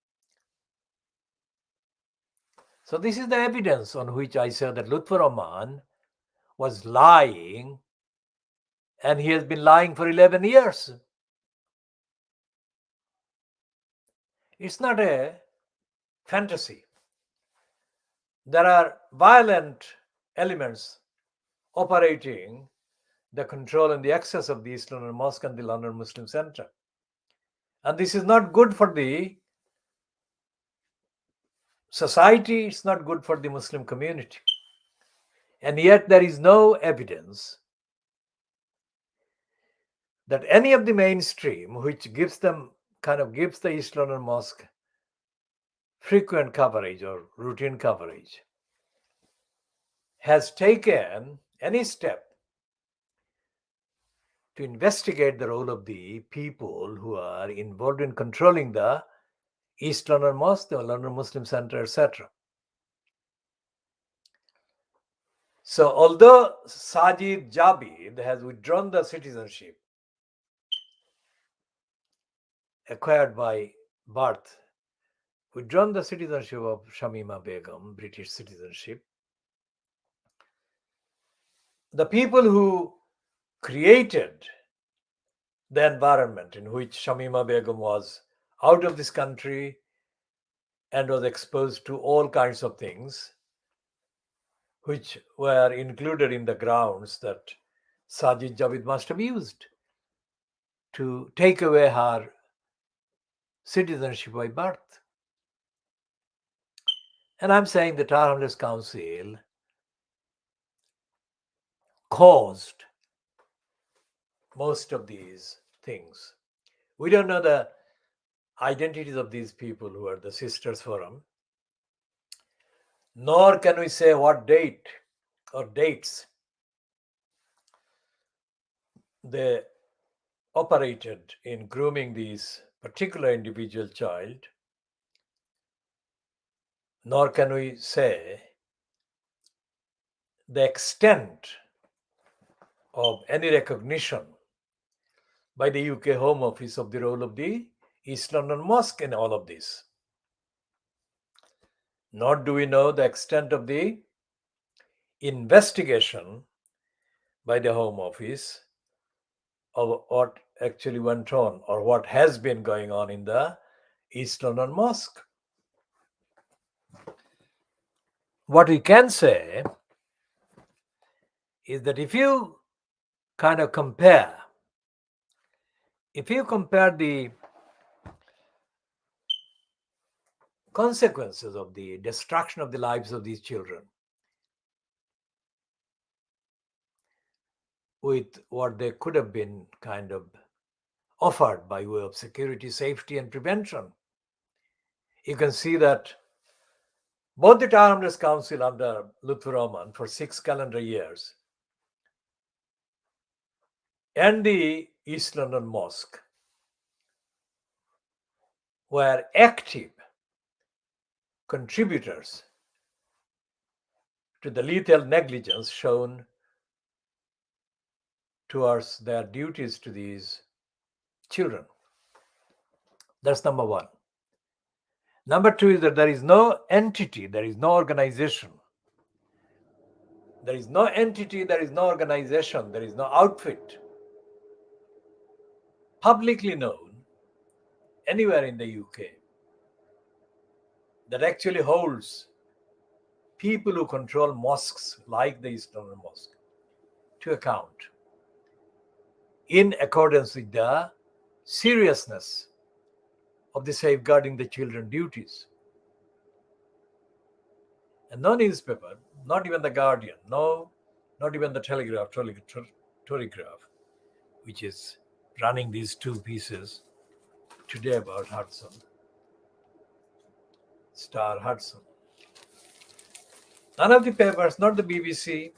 So this is the evidence on which I say that Lutfur Rahman was lying, and he has been lying for 11 years. It's not a fantasy. There are violent elements operating the control and the access of the East London Mosque and the London Muslim Center. And this is not good for the society, it's not good for the Muslim community. And yet there is no evidence that any of the mainstream, which gives the East London Mosque frequent coverage or routine coverage, has taken any step to investigate the role of the people who are involved in controlling the East London Mosque, the London Muslim Center, etc. So although Sajid Jabid has withdrawn the citizenship acquired by birth, withdrawn the citizenship of Shamima Begum, British citizenship, the people who created the environment in which Shamima Begum was out of this country and was exposed to all kinds of things, which were included in the grounds that Sajid Javid must have used to take away her citizenship by birth. And I'm saying the Tower Hamlets Council caused most of these things. We don't know the identities of these people who are the Sisters Forum, nor can we say what date or dates they operated in grooming this particular individual child, nor can we say the extent of any recognition by the UK Home Office of the role of the East London Mosque in all of this. Nor do we know the extent of the investigation by the Home Office of what actually went on or what has been going on in the East London Mosque. What we can say is that if you compare the consequences of the destruction of the lives of these children with what they could have been offered by way of security, safety, and prevention, you can see that both the Tower Hamlets Council under Lutfur Rahman for 6 calendar years and the East London Mosque were active contributors to the lethal negligence shown towards their duties to these children. That's number one. Number two is that there is no entity, there is no organization. There is no entity, there is no organization, there is no outfit publicly known anywhere in the UK that actually holds people who control mosques like the East London Mosque to account in accordance with the seriousness of the safeguarding the children duties. And no newspaper, not even the Guardian, no, not even the Telegraph, which is running these two pieces today about Hudson, Star Hudson. None of the papers, not the BBC,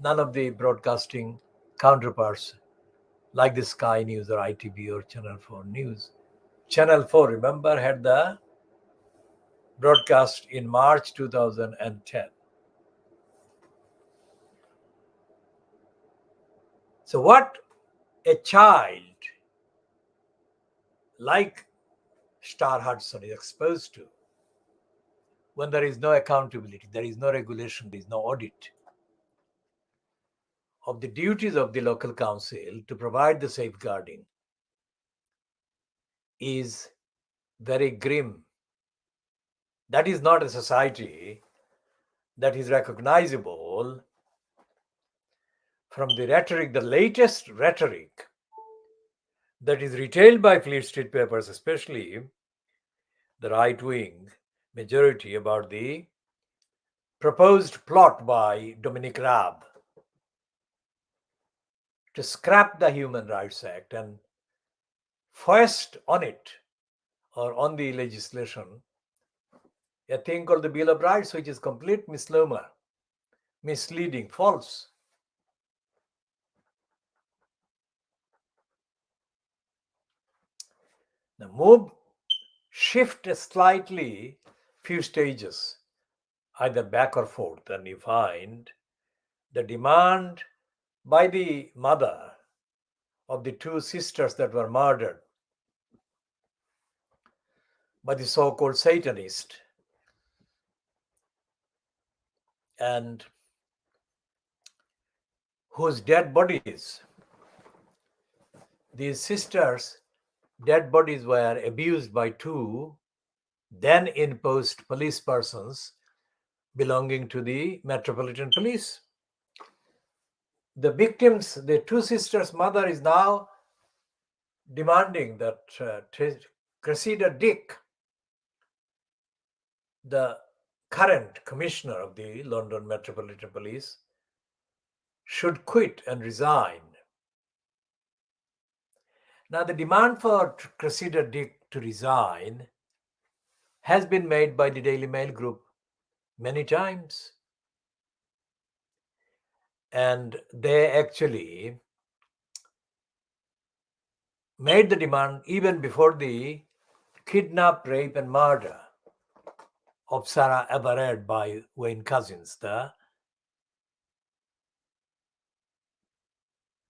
none of the broadcasting counterparts like the Sky News or ITV or Channel 4 News. Channel 4, remember, had the broadcast in March 2010. So what a child like Star Hudson is exposed to when there is no accountability, there is no regulation, there is no audit of the duties of the local council to provide the safeguarding, is very grim. That is not a society that is recognizable from the rhetoric, the latest rhetoric that is retailed by Fleet Street papers, especially the right-wing majority, about the proposed plot by Dominic Raab to scrap the Human Rights Act and foist on it, or on the legislation, a thing called the Bill of Rights, which is complete misnomer, misleading, false. Now shift slightly few stages, either back or forth, and you find the demand by the mother of the two sisters that were murdered by the so-called Satanist, and whose dead bodies, these sisters' dead bodies, were abused by two then in-post police persons belonging to the Metropolitan Police. The victims, the two sisters' mother, is now demanding that Cressida Dick, the current commissioner of the London Metropolitan Police, should quit and resign. Now, the demand for Cressida Dick to resign has been made by the Daily Mail group many times. And they actually made the demand even before the kidnap, rape, and murder of Sarah Everard by Wayne Couzens, the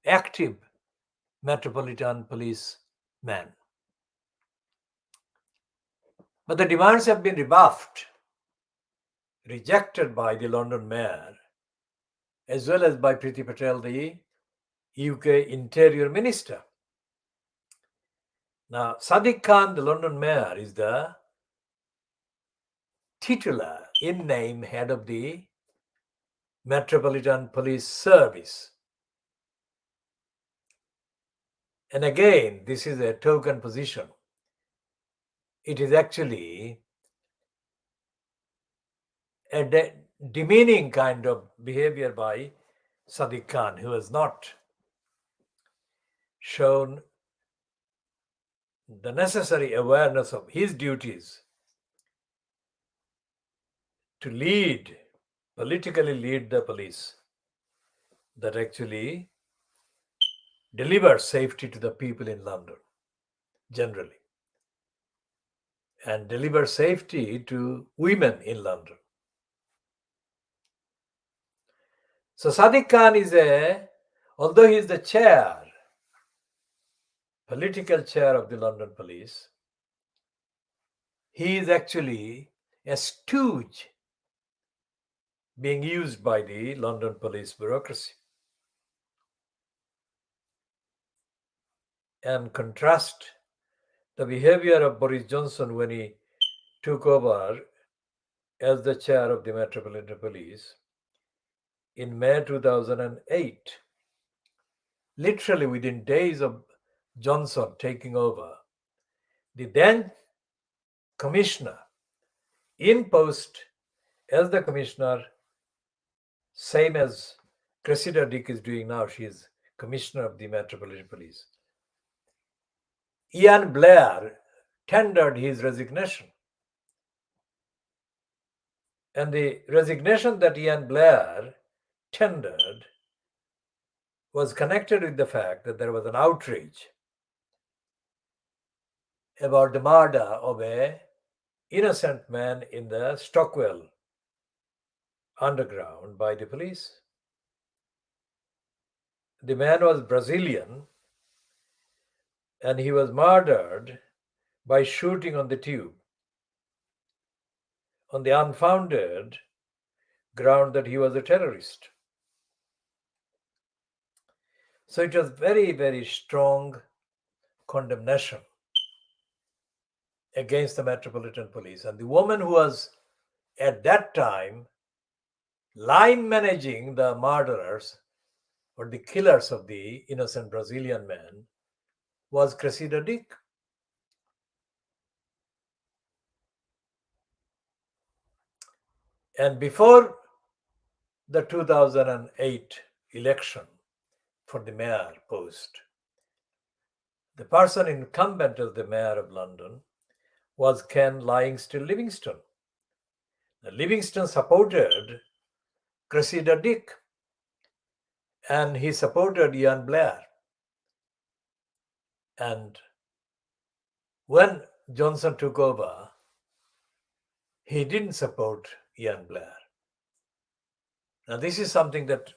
active Metropolitan Police man. But the demands have been rebuffed, rejected by the London Mayor, as well as by Priti Patel, the UK Interior Minister. Now, Sadiq Khan, the London Mayor, is the titular, in name, head of the Metropolitan Police Service. And again, this is a token position. It is actually a demeaning kind of behavior by Sadiq Khan, who has not shown the necessary awareness of his duties to lead, politically lead the police that actually delivers safety to the people in London generally, and deliver safety to women in London. So Sadiq Khan is although he is the chair, political chair of the London Police, he is actually a stooge being used by the London police bureaucracy. And contrast the behavior of Boris Johnson when he took over as the chair of the Metropolitan Police in May 2008. Literally within days of Johnson taking over, the then commissioner, in post as the commissioner, same as Cressida Dick is doing now, she is commissioner of the Metropolitan Police, Ian Blair tendered his resignation. And the resignation that Ian Blair tendered was connected with the fact that there was an outrage about the murder of an innocent man in the Stockwell underground by the police. The man was Brazilian, and he was murdered by shooting on the tube on the unfounded ground that he was a terrorist. So it was very, very strong condemnation against the Metropolitan Police. And the woman who was at that time line managing the murderers or the killers of the innocent Brazilian man was Cressida Dick. And before the 2008 election for the mayor post, the person incumbent as the mayor of London was Ken Livingstone Livingstone. Now, Livingstone supported Cressida Dick and he supported Ian Blair. And when Johnson took over, he didn't support Ian Blair. Now, this is something that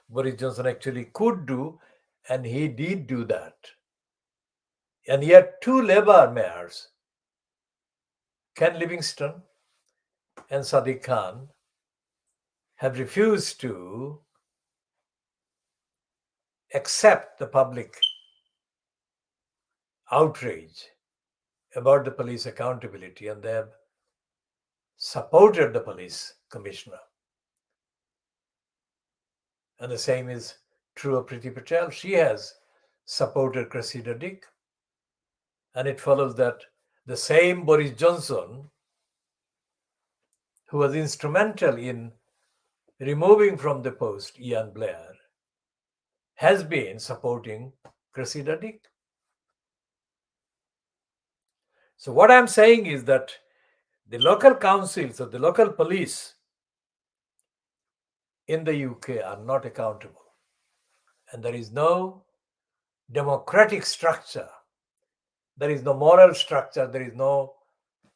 Boris Johnson actually could do, and he did do that. And yet, two Labour mayors, Ken Livingstone and Sadiq Khan, have refused to accept the public outrage about the police accountability, and they have supported the police commissioner. And the same is true of Priti Patel. She has supported Cressida Dick. And it follows that the same Boris Johnson, who was instrumental in removing from the post Ian Blair, has been supporting Cressida Dick. So what I'm saying is that the local councils or the local police in the UK are not accountable. And there is no democratic structure. There is no moral structure. There is no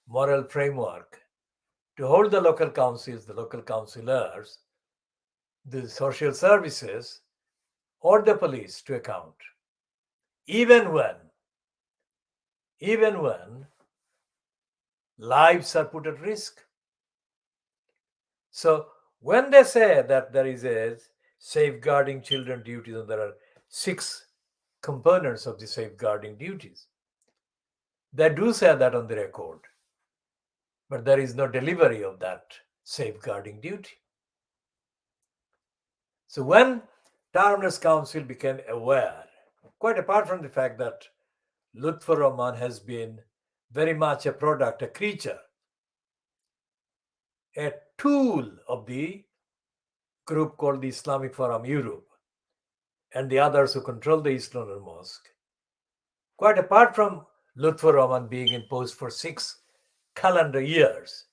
moral framework to hold the local councils, the local councillors, the social services, or the police to account. Even when lives are put at risk. So when they say that there is a safeguarding children duties and there are 6 components of the safeguarding duties, they do say that on the record, but there is no delivery of that safeguarding duty. So when Towners Council became aware, quite apart from the fact that Lutfur Rahman has been very much a product, a creature, a tool of the group called the Islamic Forum Europe and the others who control the East London Mosque. Quite apart from Lutfur Rahman being in post for 6 calendar years,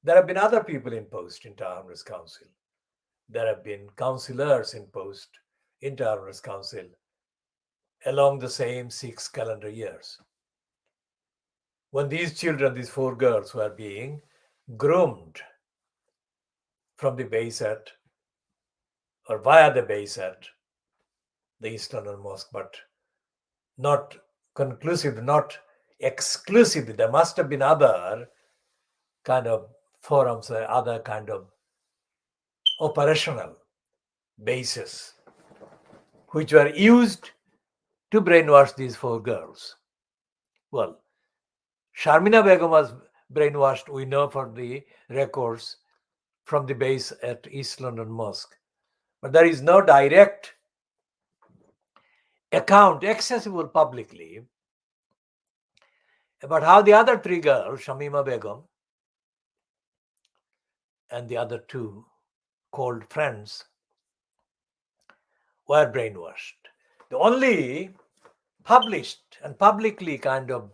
there have been other people in post in Towners Council. There have been councillors in post in Towners Council along the same 6 calendar years. When these children, these 4 girls, were being groomed from the base at or via the base at the East London Mosque, but not conclusive, not exclusively. There must have been other kind of forums, other kind of operational bases which were used to brainwash these 4 girls. Well, Sharmina Begum was brainwashed, we know for the records from the base at East London Mosque. But there is no direct account accessible publicly about how the other 3 girls, Shamima Begum and the other 2 called friends, were brainwashed. The only published and publicly kind of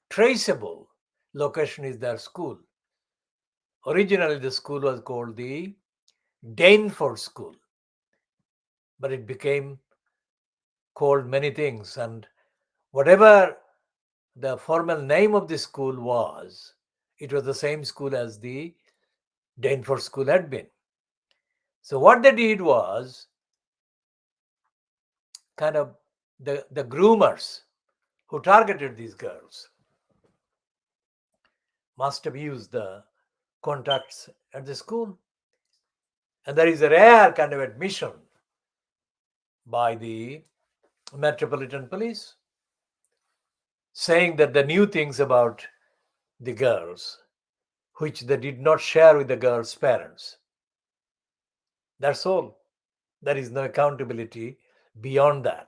traceable location is their school. Originally, the school was called the Dainford School, but it became called many things, and whatever the formal name of the school was, it was the same school as the Dainford School had been. So what they did was kind of the groomers who targeted these girls must have used the contacts at the school. And there is a rare kind of admission by the Metropolitan Police saying that they knew things about the girls which they did not share with the girls' parents. That's all. There is no accountability beyond that.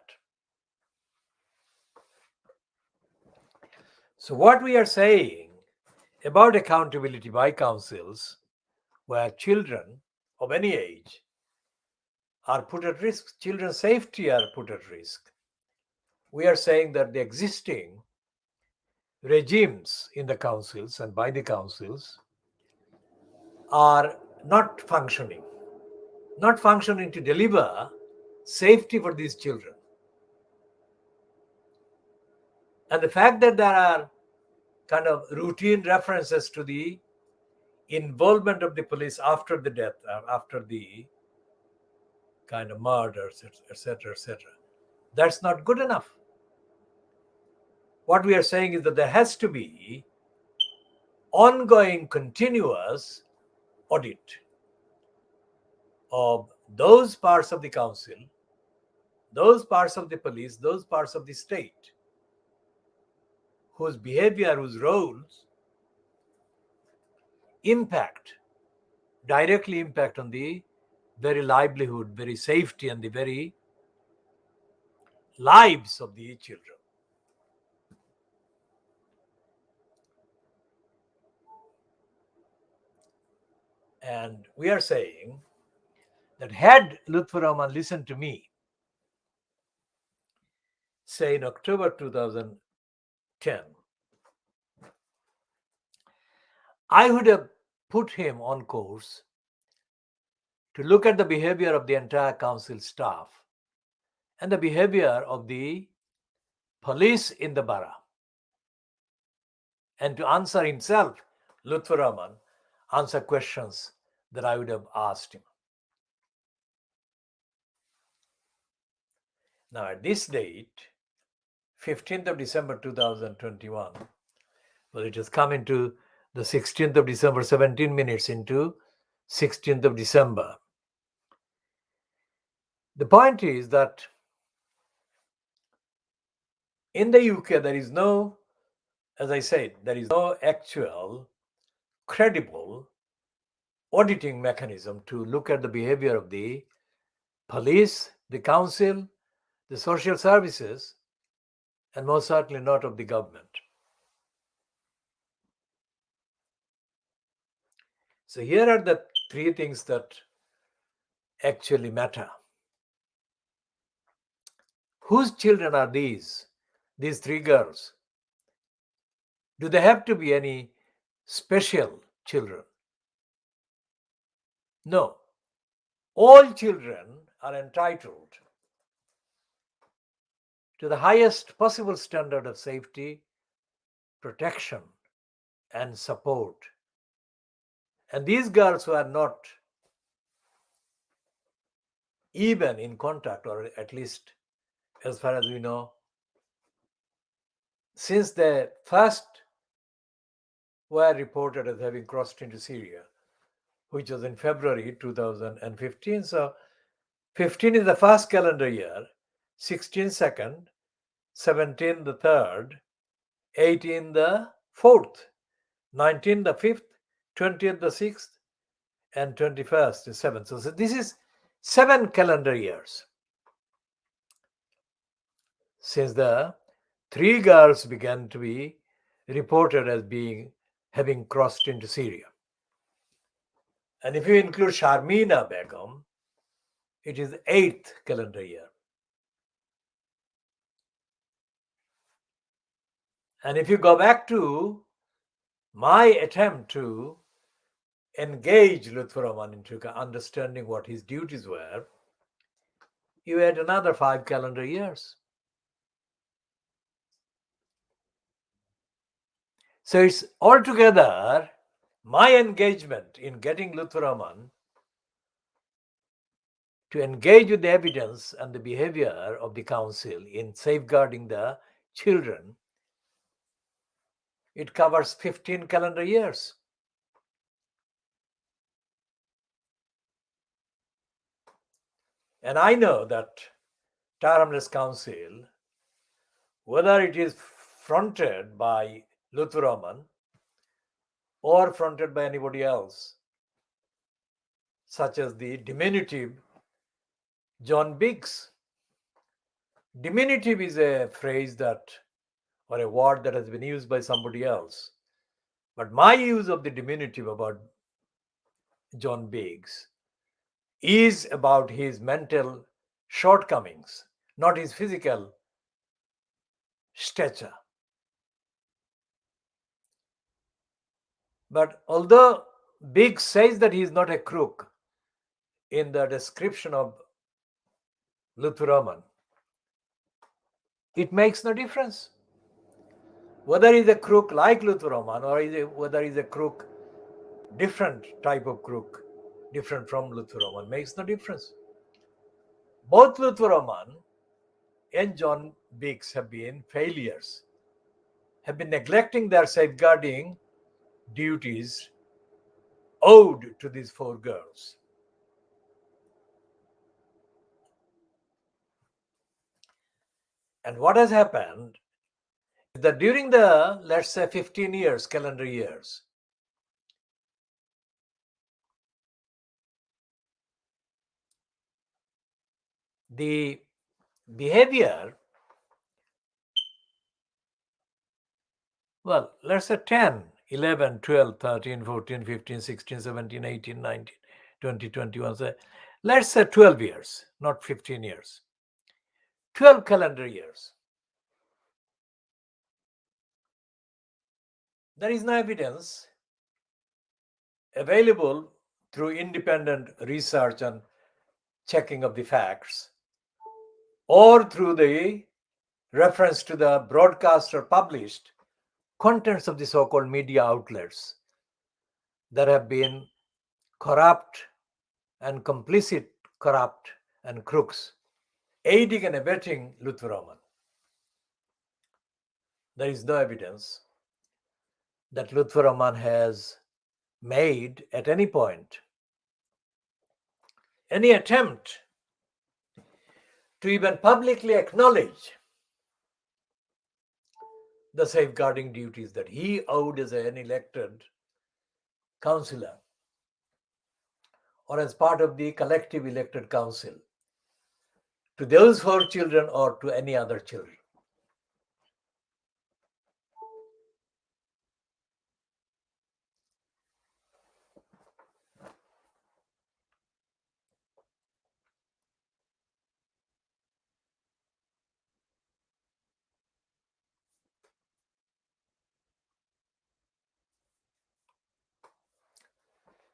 So what we are saying about accountability by councils where children of any age are put at risk, children's safety are put at risk, we are saying that the existing regimes in the councils and by the councils are not functioning to deliver safety for these children. And the fact that there are kind of routine references to the involvement of the police after the death, after the kind of murders, etc., etc., that's not good enough. What we are saying is that there has to be ongoing, continuous audit of those parts of the council, those parts of the police, those parts of the state whose behavior, whose roles directly impact on the very livelihood, very safety, and the very lives of the children. And we are saying that had Lutfur Rahman listened to me, say in October 2010, I would have put him on course to look at the behavior of the entire council staff and the behavior of the police in the borough, and to answer himself, Lutfur Rahman, answer questions that I would have asked him. Now, at this date, 15th of December 2021, well, it has come into the 16th of December, 17 minutes into 16th of December. The point is that in the UK, there is no, as I said, there is no actual credible auditing mechanism to look at the behavior of the police, the council, the social services, and most certainly not of the government. So here are the three things that actually matter. Whose children are these three girls? Do they have to be any special children? No. All children are entitled to the highest possible standard of safety, protection, and support. And these girls who are not even in contact, or at least as far as we know, since they first were reported as having crossed into Syria, which was in February 2015. So 15 is the first calendar year, 16 second, 17 the third, 18 the fourth, 19 the fifth, 20th the sixth, and 21st the seventh. So this is 7 calendar years since the 3 girls began to be reported as having crossed into Syria. And if you include Sharmina Begum, it is the 8th calendar year. And if you go back to my attempt to engage Lutfur Rahman into understanding what his duties were, you add another 5 calendar years. So it's altogether my engagement in getting Lutfur Rahman to engage with the evidence and the behavior of the council in safeguarding the children. It covers 15 calendar years. And I know that Taramless Council, whether it is fronted by Luther Roman or fronted by anybody else, such as the diminutive John Biggs. Diminutive is a phrase that, or a word that has been used by somebody else. But my use of the diminutive about John Biggs is about his mental shortcomings, not his physical stature. But although Biggs says that he is not a crook in the description of Luther Roman, it makes no difference. Whether he's a crook like Luther Roman or whether he's a crook, different type of crook, different from Luther Roman, makes no difference. Both Luther Roman and John Biggs have been failures, have been neglecting their safeguarding duties owed to these 4 girls. And what has happened is that during the, let's say, 15 years, calendar years, the behavior, well, let's say 10, 11, 12, 13, 14, 15, 16, 17, 18, 19, 20, 21, let's say 12 years, not 15 years. 12 calendar years. There is no evidence available through independent research and checking of the facts, or through the reference to the broadcast or published contents of the so-called media outlets that have been corrupt and complicit, corrupt and crooks, aiding and abetting Luther Roman. There is no evidence that Luther Roman has made at any point any attempt to even publicly acknowledge the safeguarding duties that he owed as an elected councillor or as part of the collective elected council to those 4 children or to any other children.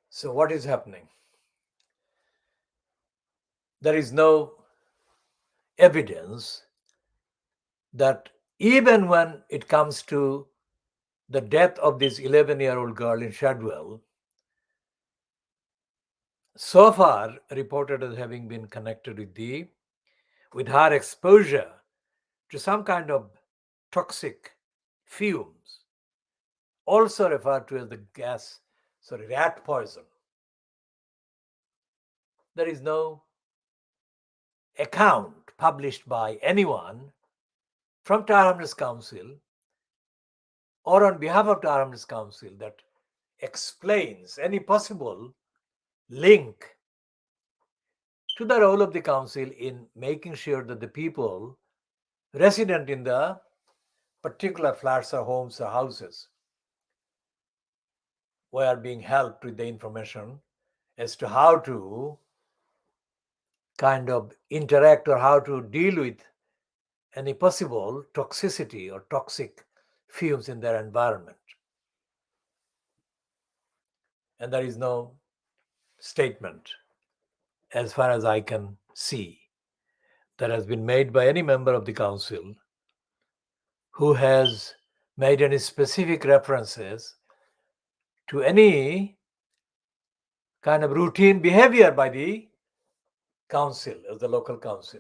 So what is happening? There is no evidence that even when it comes to the death of this 11-year-old girl in Shadwell, so far reported as having been connected with her exposure to some kind of toxic fumes, also referred to as the rat poison. There is no account published by anyone from Tower Hamlets Council or on behalf of Tower Hamlets Council that explains any possible link to the role of the council in making sure that the people resident in the particular flats or homes or houses were being helped with the information as to how to kind of interact or how to deal with any possible toxicity or toxic fumes in their environment. And there is no statement, as far as I can see, that has been made by any member of the council who has made any specific references to any kind of routine behavior by the council, as the local council,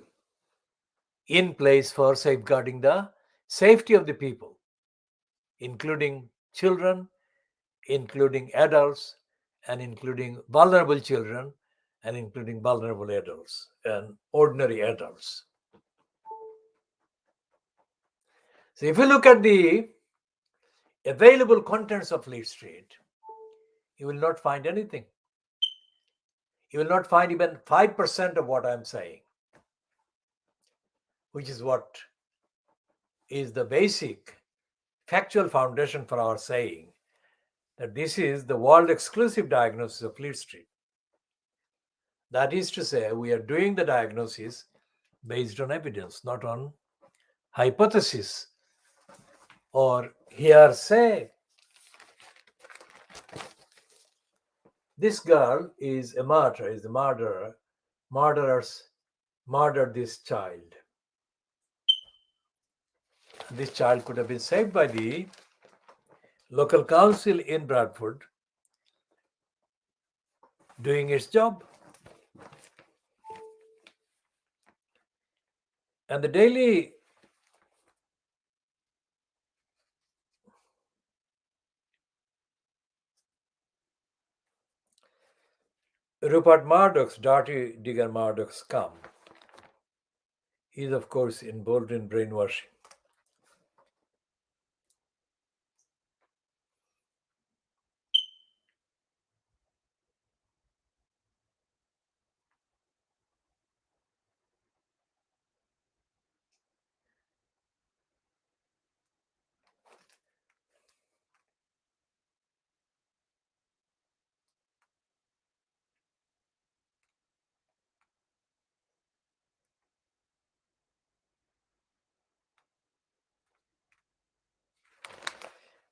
in place for safeguarding the safety of the people, including children, including adults, and including vulnerable children, and including vulnerable adults and ordinary adults. So if you look at the available contents of Fleet Street, you will not find anything. You will not find even 5% of what I'm saying, which is what is the basic factual foundation for our saying that this is the world exclusive diagnosis of Fleet Street. That is to say, we are doing the diagnosis based on evidence, not on hypothesis or hearsay. This girl is a martyr, is the murderer. Murderers murdered this child. This child could have been saved by the local council in Bradford doing its job. And the daily Rupert Murdoch's dirty digger Murdoch's scum is, of course, involved in brainwashing.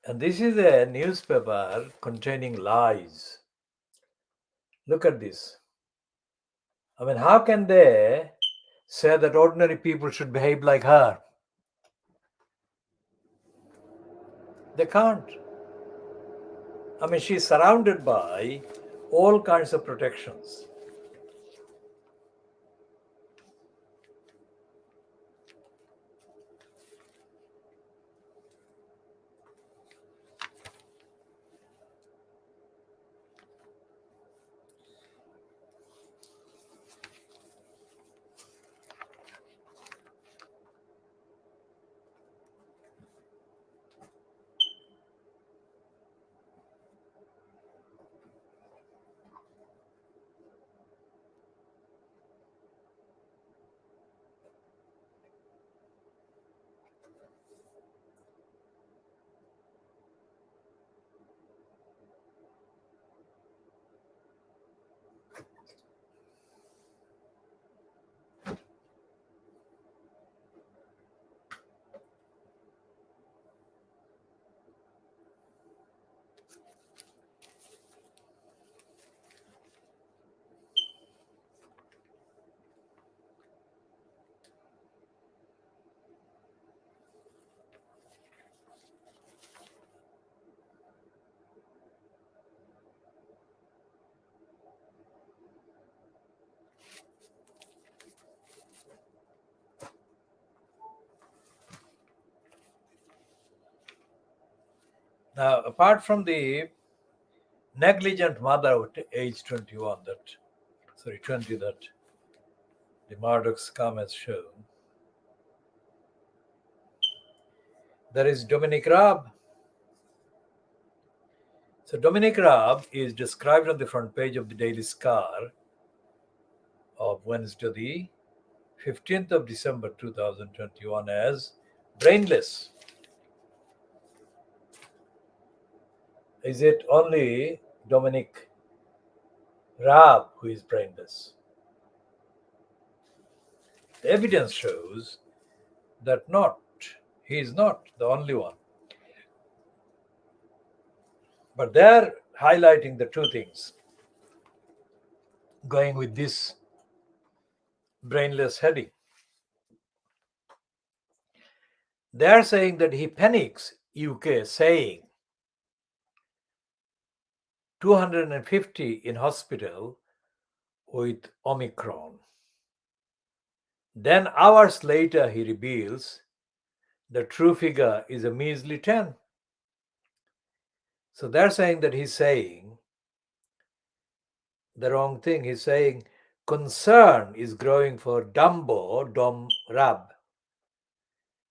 And this is a newspaper containing lies. Look at this. I mean, how can they say that ordinary people should behave like her? They can't. I mean, she's surrounded by all kinds of protections. Now, apart from the negligent mother at age 21, 20, that the Murdoch's scum has shown, there is Dominic Raab. So Dominic Raab is described on the front page of the Daily Star of Wednesday, the 15th of December 2021 as brainless. Is it only Dominic Raab who is brainless? The evidence shows that he is not the only one. But they're highlighting the two things going with this brainless heading. They're saying that he panics UK, saying 250 in hospital with Omicron. Then hours later, he reveals the true figure is a measly 10. So they're saying that he's saying the wrong thing. He's saying concern is growing for Dumbo, Dom Rab,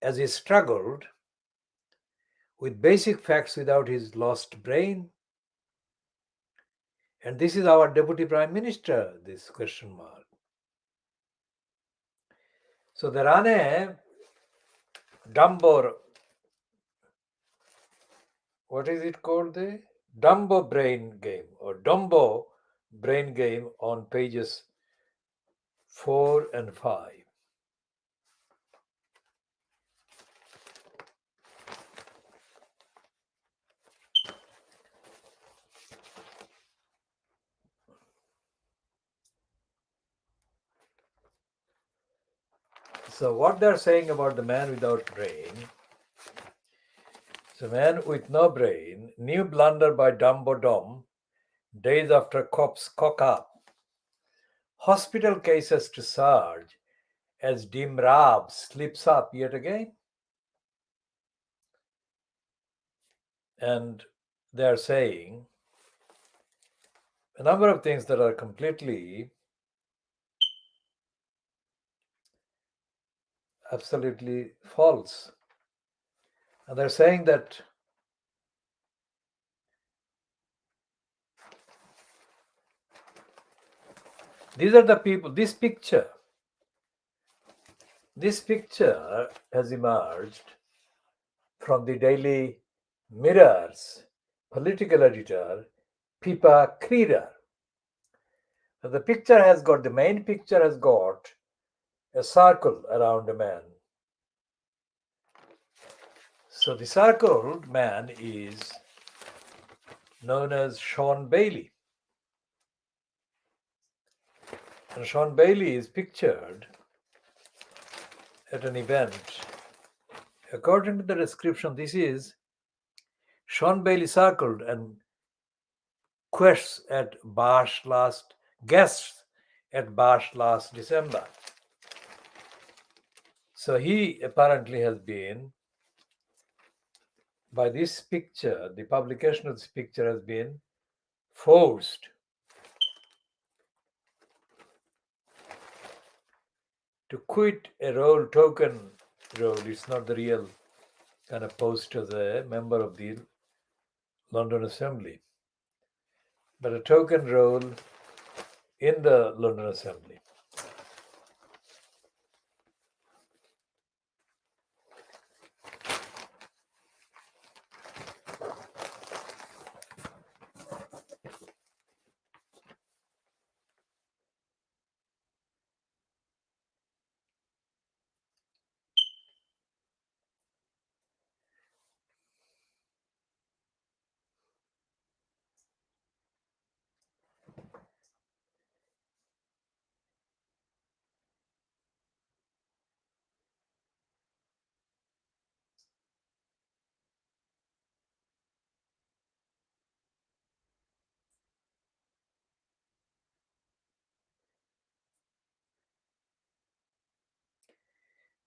as he struggled with basic facts without his lost brain. And this is our Deputy Prime Minister, this question mark. So the Rane Dumbo, what is it called there? Dumbo brain game or Dumbo brain game on pages 4 and 5. So what they're saying about the man without brain, the man with no brain, new blunder by Dumbo Dom, days after cops cock up. Hospital cases to surge as Dim Rab slips up yet again. And they're saying a number of things that are completely, absolutely false. And they're saying that these are the people, this picture has emerged from the Daily Mirror's political editor, Pippa Creeder. The picture has got, the main picture has got a circle around a man. So the circled man is known as Sean Bailey. And Sean Bailey is pictured at an event. According to the description, this is Sean Bailey circled and guests at Bash last December. So he apparently has been, by this picture, the publication of this picture has been forced to quit a token role. It's not the real kind of post as a member of the London Assembly, but a token role in the London Assembly.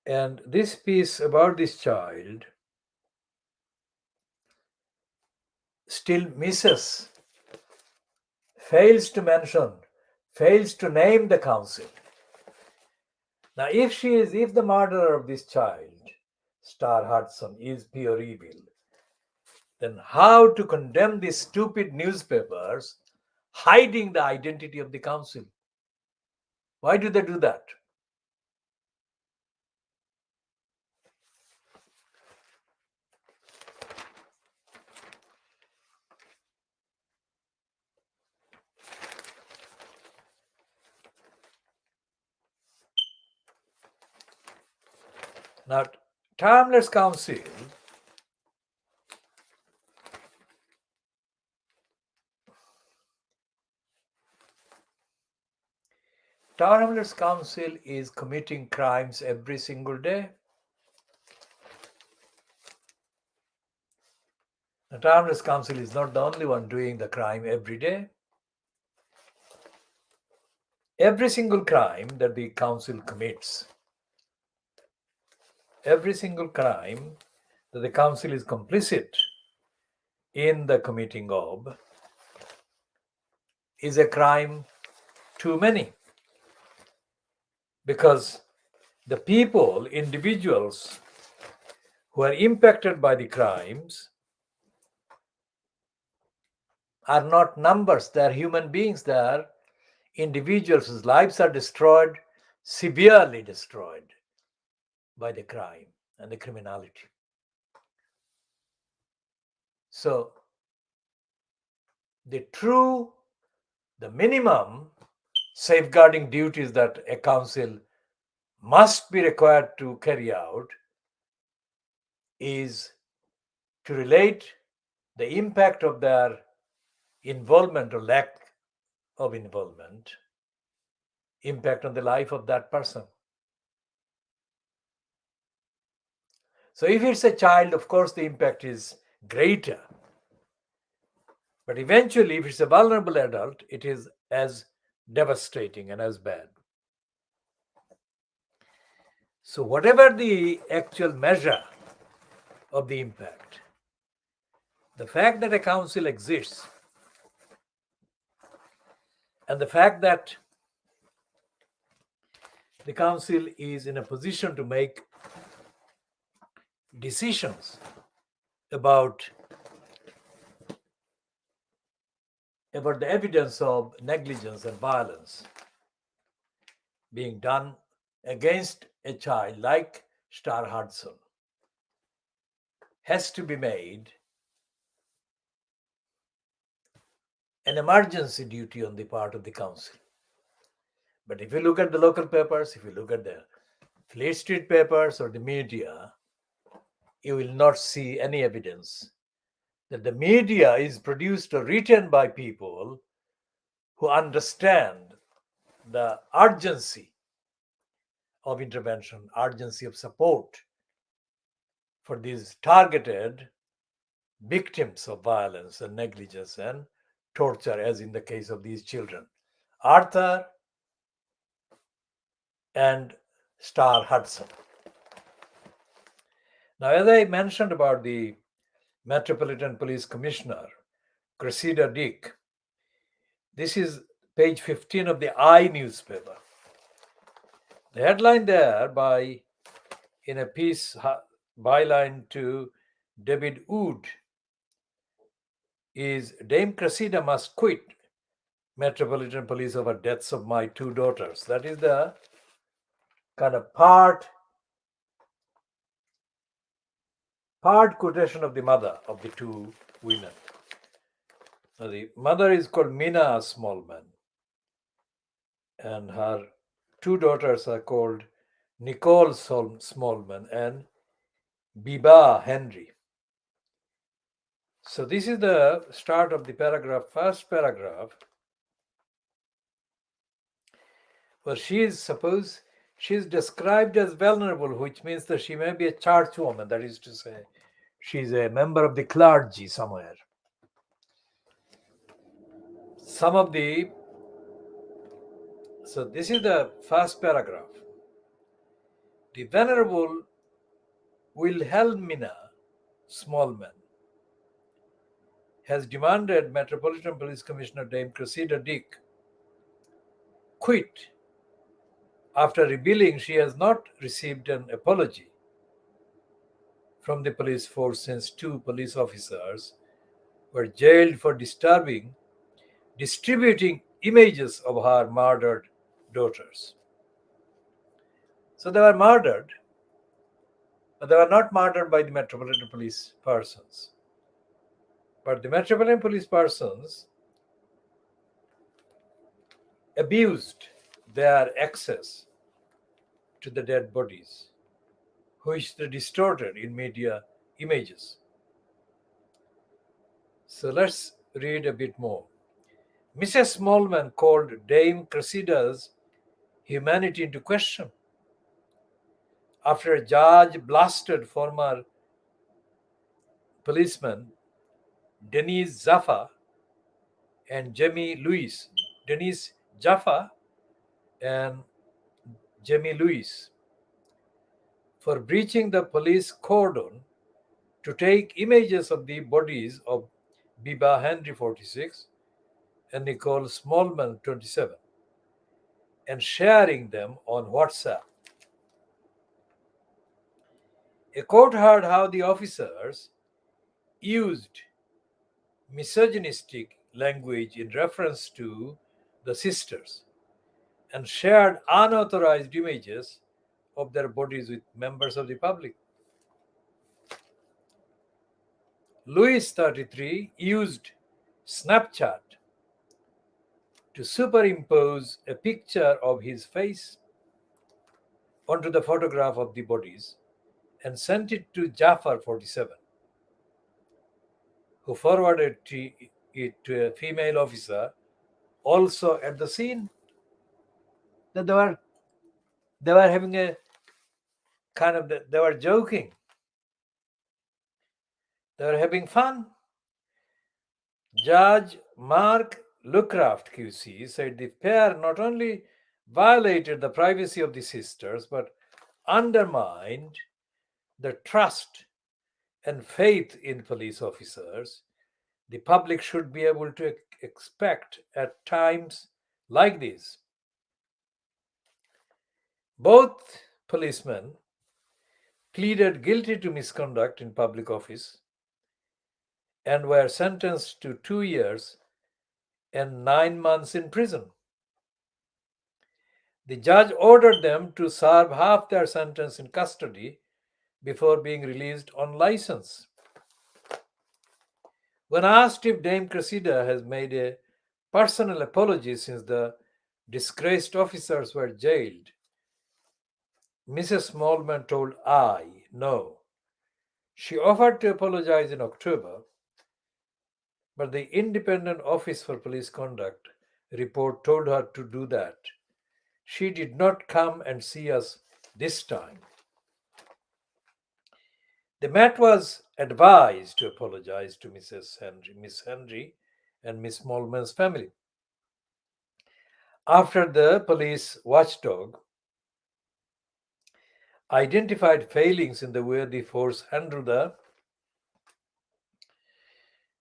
And this piece about this child still fails to name the council. Now, if the murderer of this child, Star Hudson, is pure evil, then how to condemn these stupid newspapers hiding the identity of the council? Why do they do that? Now, Timeless Council is committing crimes every single day. The Timeless Council is not the only one doing the crime every day. Every single crime that the council commits, every single crime that the council is complicit in the committing of, is a crime too many, because the people, individuals who are impacted by the crimes are not numbers. They are human beings. They are individuals whose lives are destroyed, severely destroyed by the crime and the criminality. So the minimum safeguarding duties that a council must be required to carry out is to relate the impact of their involvement or lack of involvement, impact on the life of that person. So if it's a child, of course, the impact is greater. But eventually, if it's a vulnerable adult, it is as devastating and as bad. So whatever the actual measure of the impact, the fact that a council exists and the fact that the council is in a position to make decisions about the evidence of negligence and violence being done against a child like Star Hudson, has to be made an emergency duty on the part of the council. But if you look at the local papers, if you look at the Fleet Street papers or the media, you will not see any evidence that the media is produced or written by people who understand the urgency of intervention, urgency of support for these targeted victims of violence and negligence and torture, as in the case of these children, Arthur and Star Hudson. Now, as I mentioned about the Metropolitan Police Commissioner, Cressida Dick, this is page 15 of the I newspaper. The headline there, in a piece byline to David Wood, is Dame Cressida must quit Metropolitan Police over deaths of my two daughters. That is the kind of part quotation of the mother of the two women. Now, the mother is called Mina Smallman, and her two daughters are called Nicole Smallman and Biba Henry. So this is the start of the paragraph, first paragraph, where she is described as vulnerable, which means that she may be a churchwoman, that is to say, she's a member of the clergy somewhere. So this is the first paragraph. The Venerable Wilhelmina Smallman has demanded Metropolitan Police Commissioner Dame Cressida Dick quit after revealing she has not received an apology from the police force since two police officers were jailed for distributing images of her murdered daughters. So they were murdered, but they were not murdered by the Metropolitan Police persons. But the Metropolitan Police persons abused their access to the dead bodies, which they distorted in media images. So let's read a bit more. Mrs. Smallman called Dame Cressida's humanity into question after a judge blasted former policeman Denise Jaffa and Jamie Lewis. Denise Jaffa and Jamie Lewis for breaching the police cordon to take images of the bodies of Biba Henry 46 and Nicole Smallman, 27, and sharing them on WhatsApp. A court heard how the officers used misogynistic language in reference to the sisters and shared unauthorized images of their bodies with members of the public. Louis, 33, used Snapchat to superimpose a picture of his face onto the photograph of the bodies and sent it to Jafar, 47, who forwarded it to a female officer also at the scene. That they were having a kind of they were joking. They were having fun. Judge Mark Lucraft QC said the pair not only violated the privacy of the sisters but undermined the trust and faith in police officers the public should be able to expect at times like these. Both policemen pleaded guilty to misconduct in public office and were sentenced to 2 years and 9 months in prison. The judge ordered them to serve half their sentence in custody before being released on license. When asked if Dame Cressida has made a personal apology since the disgraced officers were jailed, Mrs. Smallman told I, no. She offered to apologize in October, but the Independent Office for Police Conduct report told her to do that. She did not come and see us this time. The Met was advised to apologize to Miss Henry, and Miss Smallman's family. After the police watchdog identified failings in the way the force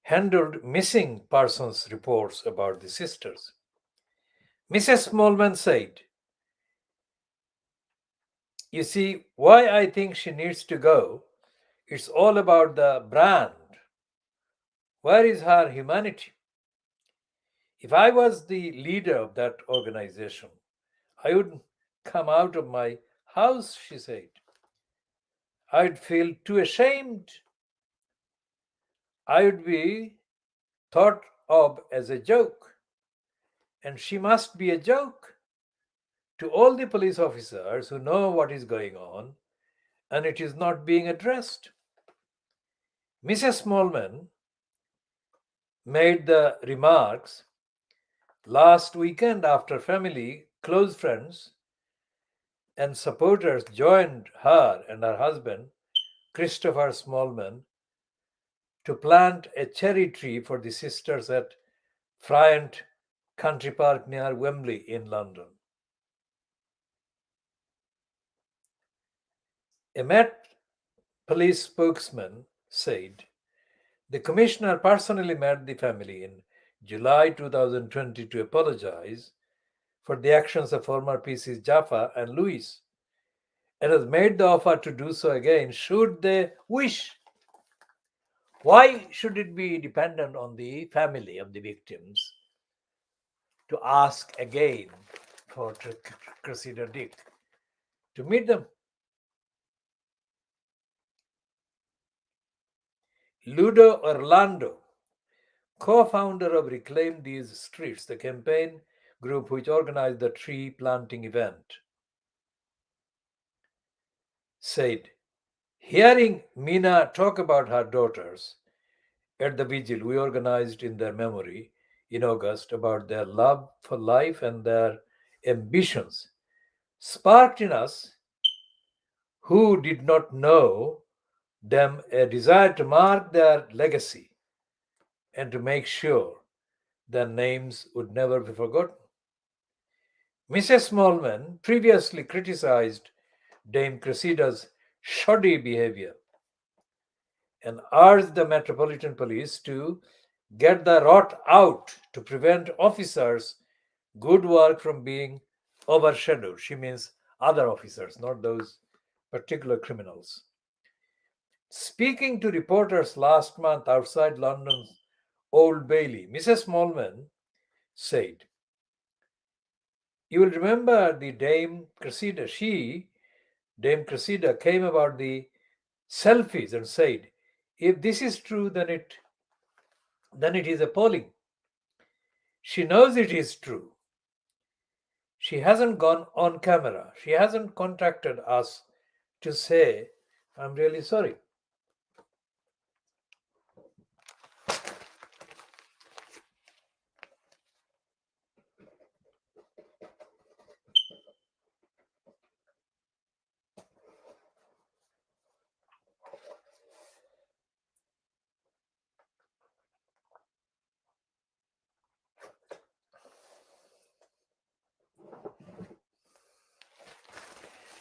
handled missing persons reports about the sisters. Mrs. Smallman said, "You see, why I think she needs to go? It's all about the brand. Where is her humanity? If I was the leader of that organization, I wouldn't come out of my house," she said. "I'd feel too ashamed. I would be thought of as a joke, and she must be a joke to all the police officers who know what is going on and it is not being addressed." Mrs. Smallman made the remarks last weekend after family, close friends, and supporters joined her and her husband, Christopher Smallman, to plant a cherry tree for the sisters at Friant Country Park near Wembley in London. A Met police spokesman said the commissioner personally met the family in July 2020 to apologize for the actions of former PCs Jaffa and Louis, and has made the offer to do so again should they wish. Why should it be dependent on the family of the victims to ask again for Cressida Dick to meet them? Ludo Orlando, co-founder of Reclaim These Streets, the campaign group which organized the tree planting event, said, hearing Mina talk about her daughters at the vigil we organized in their memory in August about their love for life and their ambitions sparked in us, who did not know them, a desire to mark their legacy and to make sure their names would never be forgotten. Mrs. Smallman previously criticized Dame Cressida's shoddy behavior and urged the Metropolitan Police to get the rot out to prevent officers' good work from being overshadowed. She means other officers, not those particular criminals. Speaking to reporters last month outside London's Old Bailey, Mrs. Smallman said, "You will remember the Dame Cressida. Dame Cressida, came about the selfies and said, if this is true, then it is appalling. She knows it is true. She hasn't gone on camera. She hasn't contacted us to say, I'm really sorry."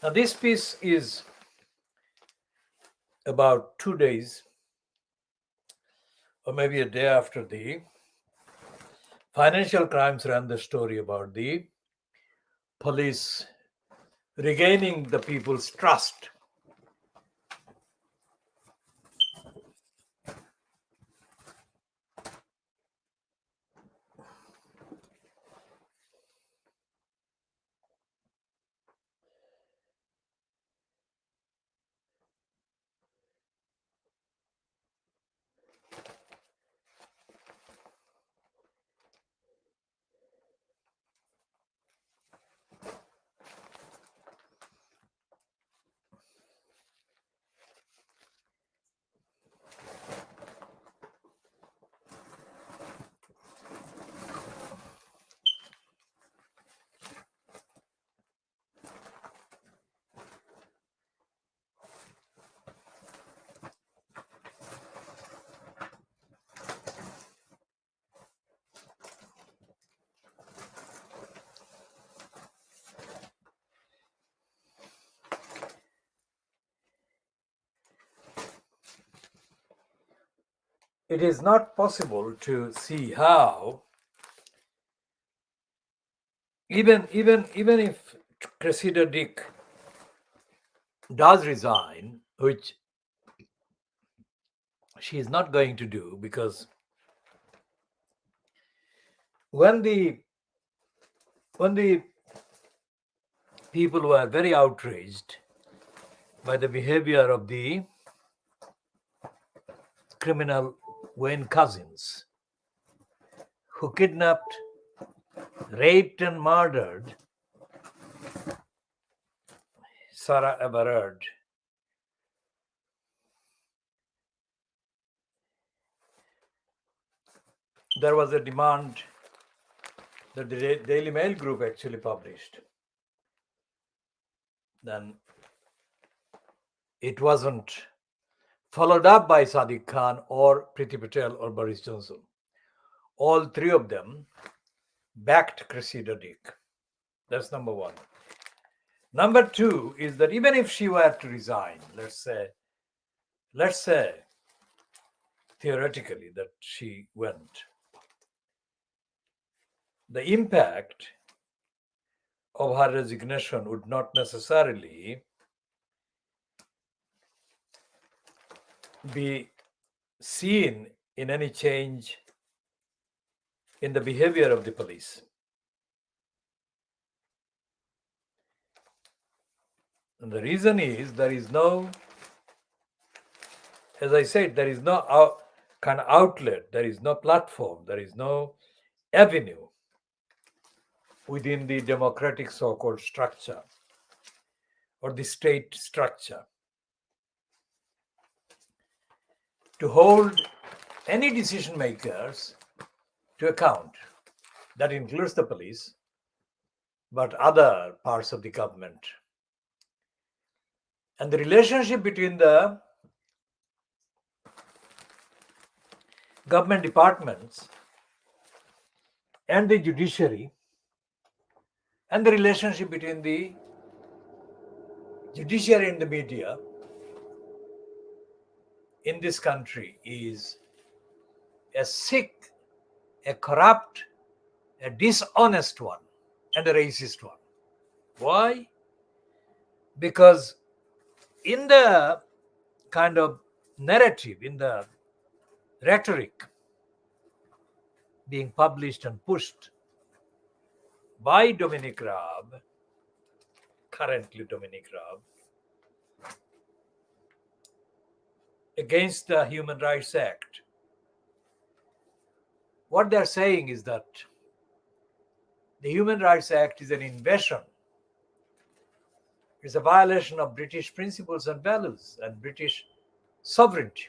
Now, this piece is about 2 days or maybe a day after the Financial Crimes ran the story about the police regaining the people's trust. It is not possible to see how even if Cressida Dick does resign, which she is not going to do, because when the people were very outraged by the behavior of the criminal Wayne Couzens, who kidnapped, raped, and murdered Sarah Everard, there was a demand that the Daily Mail group actually published. Then it wasn't followed up by Sadiq Khan or Priti Patel or Boris Johnson. All three of them backed Cressida Dick. That's number one. Number two is that even if she were to resign, let's say theoretically that she went, the impact of her resignation would not necessarily be seen in any change in the behavior of the police. And the reason is there is no, as I said, there is no kind of outlet, there is no platform, there is no avenue within the democratic so-called structure or the state structure to hold any decision makers to account. That includes the police, but other parts of the government. And the relationship between the government departments and the judiciary, and the relationship between the judiciary and the media in this country is a sick, a corrupt, a dishonest one, and a racist one. Why? Because in the kind of narrative, in the rhetoric being published and pushed by Dominic Raab, currently Dominic Raab, against the Human Rights Act, what they're saying is that the Human Rights Act is an invasion. It's a violation of British principles and values and British sovereignty.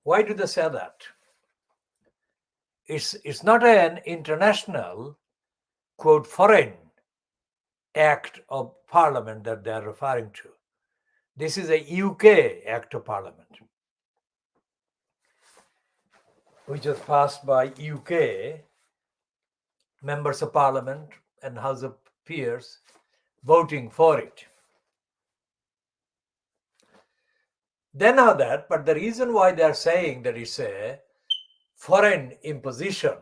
Why do they say that? It's not an international, quote, foreign act of parliament that they're referring to. This is a UK act of parliament, which was passed by UK members of parliament and House of Peers voting for it. They know that, but the reason why they're saying that it's a foreign imposition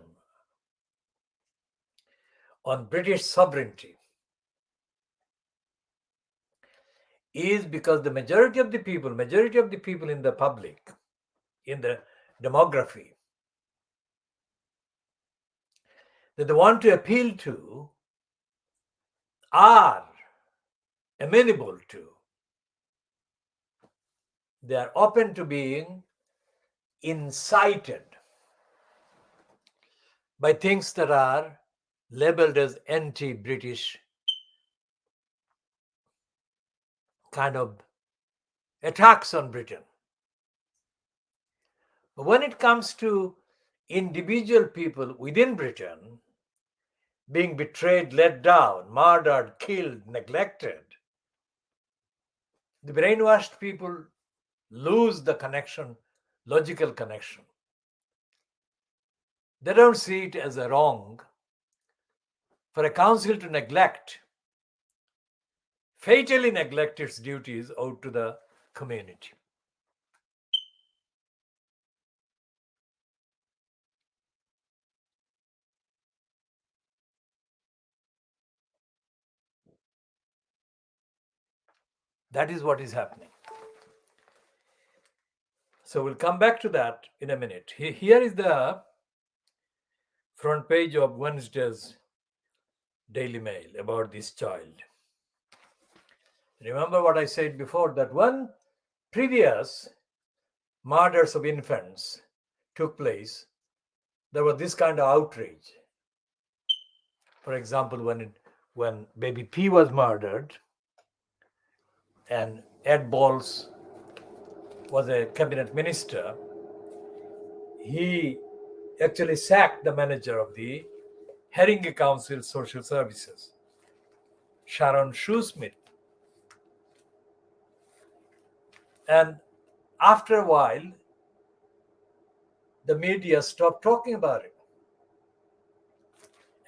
on British sovereignty is because the majority of the people in the public, in the demography, that they want to appeal to are amenable to. They are open to being incited by things that are labeled as anti-British kind of attacks on Britain. But when it comes to individual people within Britain being betrayed, let down, murdered, killed, neglected, the brainwashed people lose the connection, logical connection. They don't see it as a wrong for a council to fatally neglect its duties out to the community. That is what is happening. So we'll come back to that in a minute. Here is the front page of Wednesday's Daily Mail about this child. Remember what I said before, that when previous murders of infants took place, there was this kind of outrage. For example, when baby P was murdered and Ed Balls was a cabinet minister, he actually sacked the manager of the Haringey Council Social Services, Sharon Shoesmith. And after a while, the media stopped talking about it.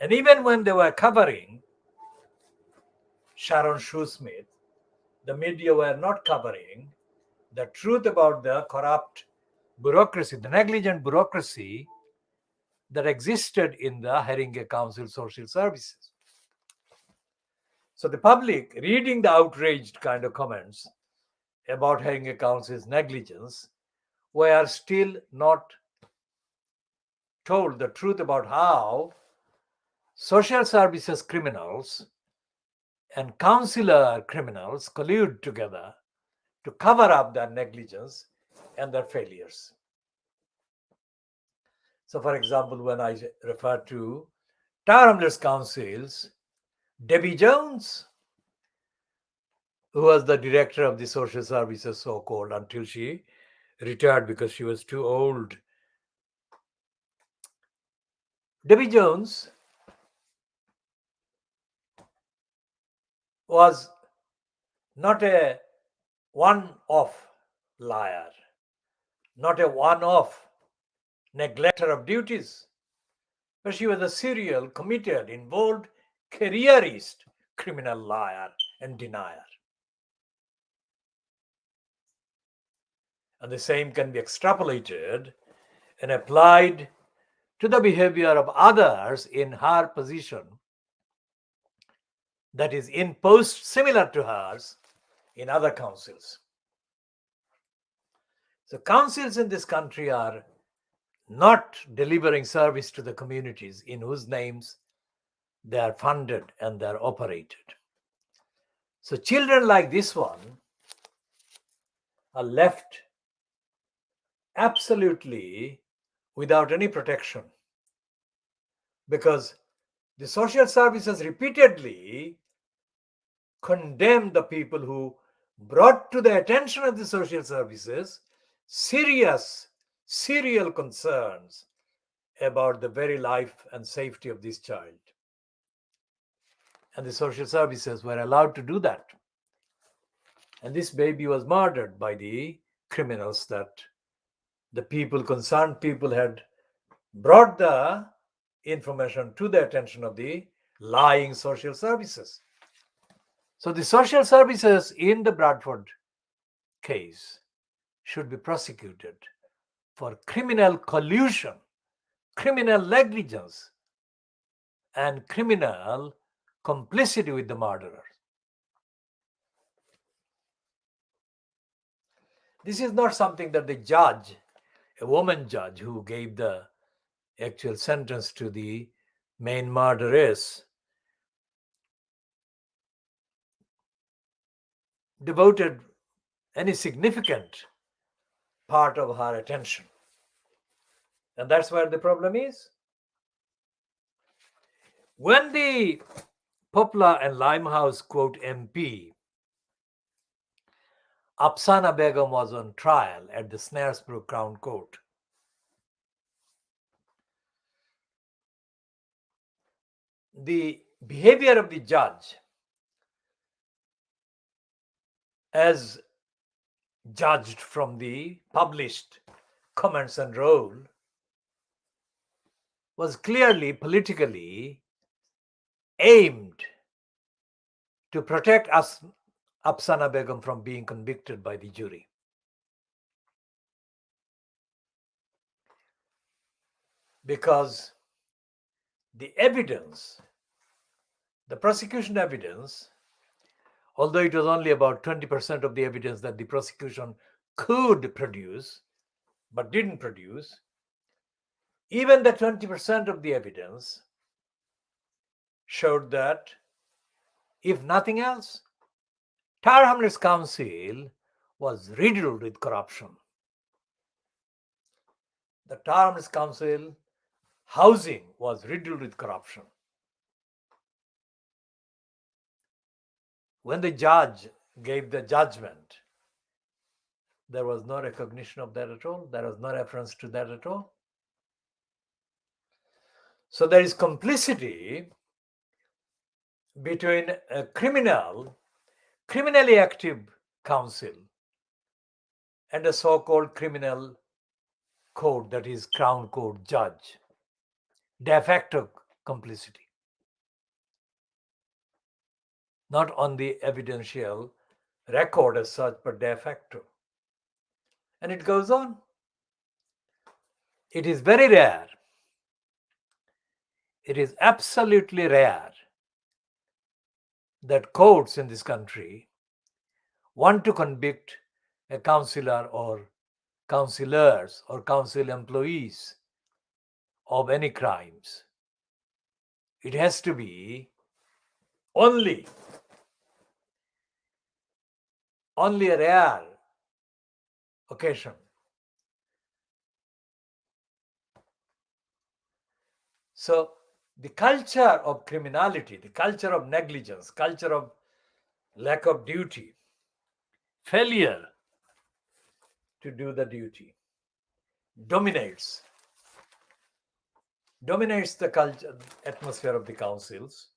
And even when they were covering Sharon Shoesmith, the media were not covering the truth about the corrupt bureaucracy, the negligent bureaucracy that existed in the Haringey Council Social Services. So the public, reading the outraged kind of comments about Haringey Council's negligence, were still not told the truth about how social services criminals and councillor criminals collude together to cover up their negligence and their failures. So, for example, when I refer to Tower Hamlets Council's Debbie Jones, who was the director of the social services, so-called, until she retired because she was too old. Debbie Jones was not a one-off liar, not a one-off neglector of duties, but she was a serial, committed, involved, careerist criminal liar and denier. And the same can be extrapolated and applied to the behavior of others in her position, that is, in post similar to hers in other councils. So, councils in this country are not delivering service to the communities in whose names they are funded and they are operated. So, children like this one are left absolutely without any protection, because the social services repeatedly condemn the people who brought to the attention of the social services serial concerns about the very life and safety of this child. And the social services were allowed to do that. And this baby was murdered by the criminals that the concerned people had brought the information to the attention of the lying social services. So the social services in the Bradford case should be prosecuted for criminal collusion, criminal negligence, and criminal complicity with the murderer. This is not something that the judge, a woman judge who gave the actual sentence to the main murderess, devoted any significant part of her attention. And that's where the problem is. When the Poplar and Limehouse quote MP Afsana Begum was on trial at the Snaresbrook Crown Court, the behavior of the judge, as judged from the published comments and role, was clearly politically aimed to protect Afsana Begum from being convicted by the jury. Because the evidence, the prosecution evidence, although it was only about 20% of the evidence that the prosecution could produce but didn't produce, even the 20% of the evidence showed that, if nothing else, Tower Hamlets Council was riddled with corruption. The Tower Hamlets Council housing was riddled with corruption. When the judge gave the judgment, there was no recognition of that at all. There was no reference to that at all. So there is complicity between a criminally active council and a so-called criminal court, that is Crown Court judge. De facto complicity. Not on the evidential record as such, but de facto. And it goes on. It is very rare. It is absolutely rare that courts in this country want to convict a councillor or councillors or council employees of any crimes. It has to be only a rare occasion. So the culture of criminality, the culture of negligence, culture of lack of duty, failure to do the duty dominates the culture, atmosphere of the councils.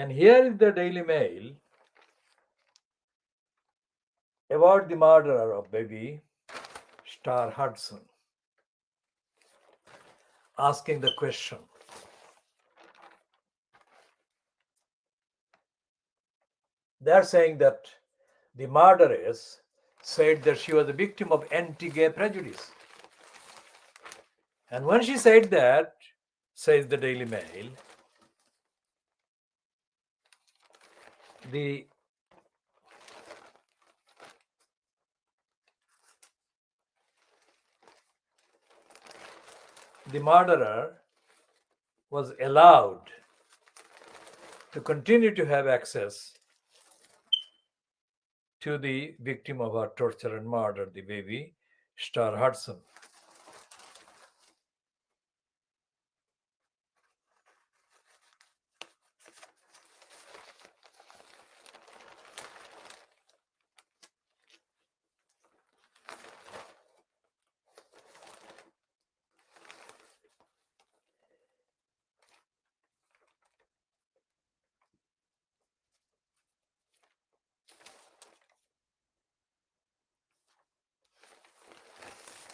And here is the Daily Mail about the murderer of baby Star Hudson, asking the question. They're saying that the murderess said that she was a victim of anti-gay prejudice. And when she said that, says the Daily Mail, the murderer was allowed to continue to have access to the victim of her torture and murder, the baby Star Hudson.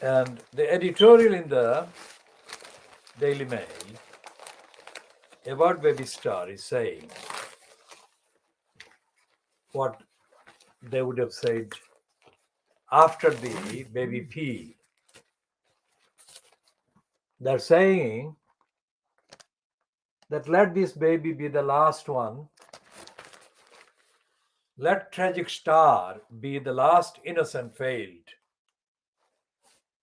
And the editorial in the Daily Mail about baby Star is saying what they would have said after the baby P. They're saying that let this baby be the last one. Let tragic Star be the last innocent failed.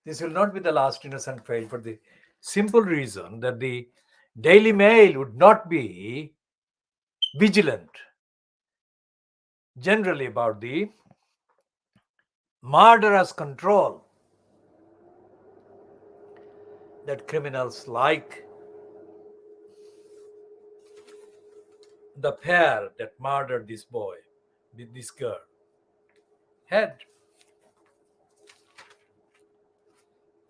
This will not be the last innocent failed for the simple reason that the Daily Mail would not be vigilant generally about the murderous control that criminals like the pair that murdered this boy, this girl, had.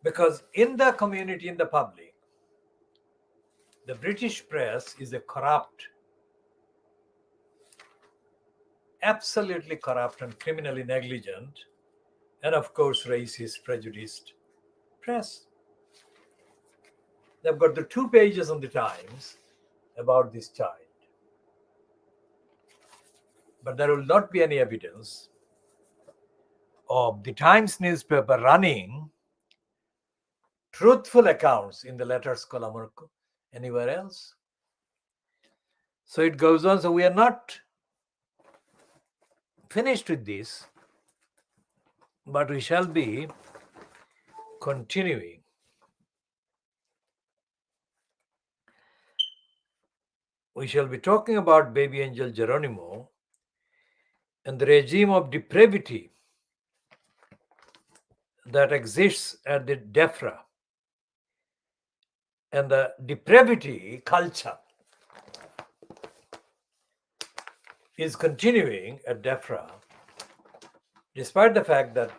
Because in the community, in the public, the British press is a corrupt, absolutely corrupt and criminally negligent, and of course racist, prejudiced press. They've got the 2 pages on the Times about this child. But there will not be any evidence of the Times newspaper running truthful accounts in the letters column or anywhere else. So it goes on. So we are not finished with this, but we shall be continuing. We shall be talking about BabyAngelGeronimo and the regime of depravity that exists at the DEFRA and the depravity culture is continuing at DEFRA, despite the fact that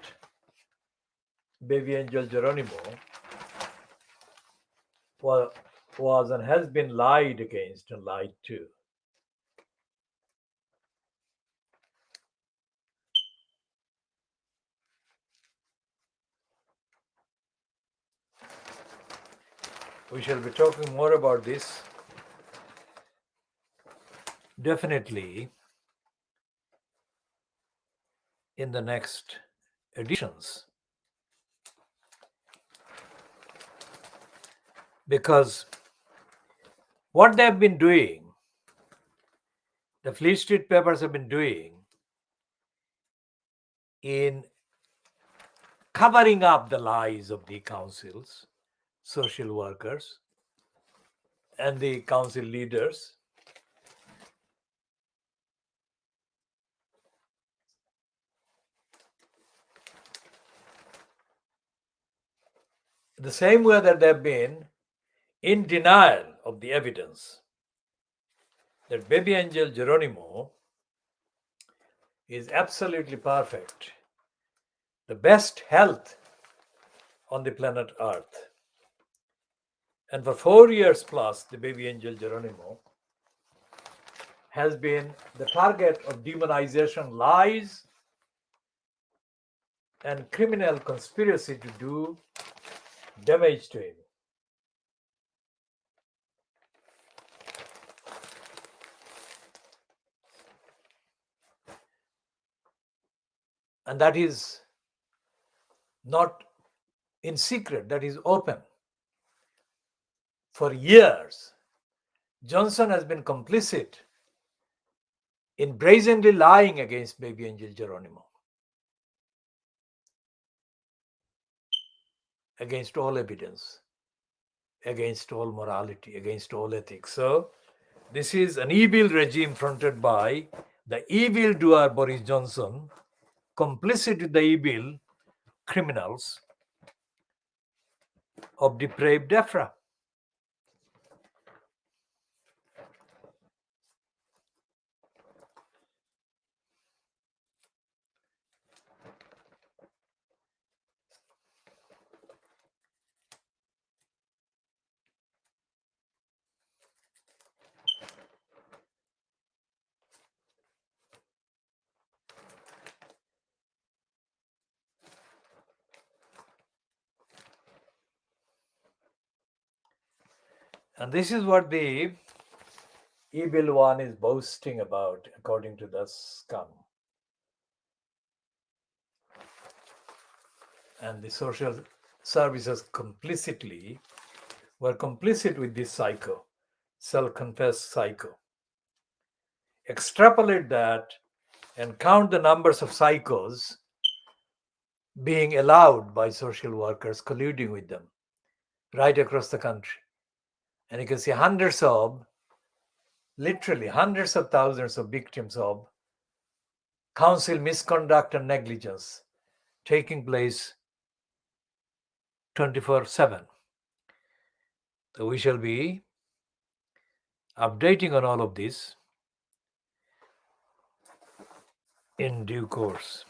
BabyAngelGeronimo was and has been lied against and lied to. We shall be talking more about this definitely in the next editions. Because what they have been doing, the Fleet Street papers have been doing in covering up the lies of the councils, social workers, and the council leaders, the same way that they have been in denial of the evidence that BabyAngelGeronimo is absolutely perfect, the best health on the planet Earth. And for 4 years plus, the BabyAngelGeronimo has been the target of demonization, lies, and criminal conspiracy to do damage to him. And that is not in secret, that is open. For years, Johnson has been complicit in brazenly lying against BabyAngelGeronimo, against all evidence, against all morality, against all ethics. So, this is an evil regime fronted by the evil doer Boris Johnson, complicit with the evil criminals of depraved DEFRA. And this is what the evil one is boasting about, according to the scum. And the social services were complicit with this psycho, self-confessed psycho. Extrapolate that and count the numbers of psychos being allowed by social workers, colluding with them right across the country. And you can see literally hundreds of thousands of victims of council misconduct and negligence taking place 24/7. So we shall be updating on all of this in due course.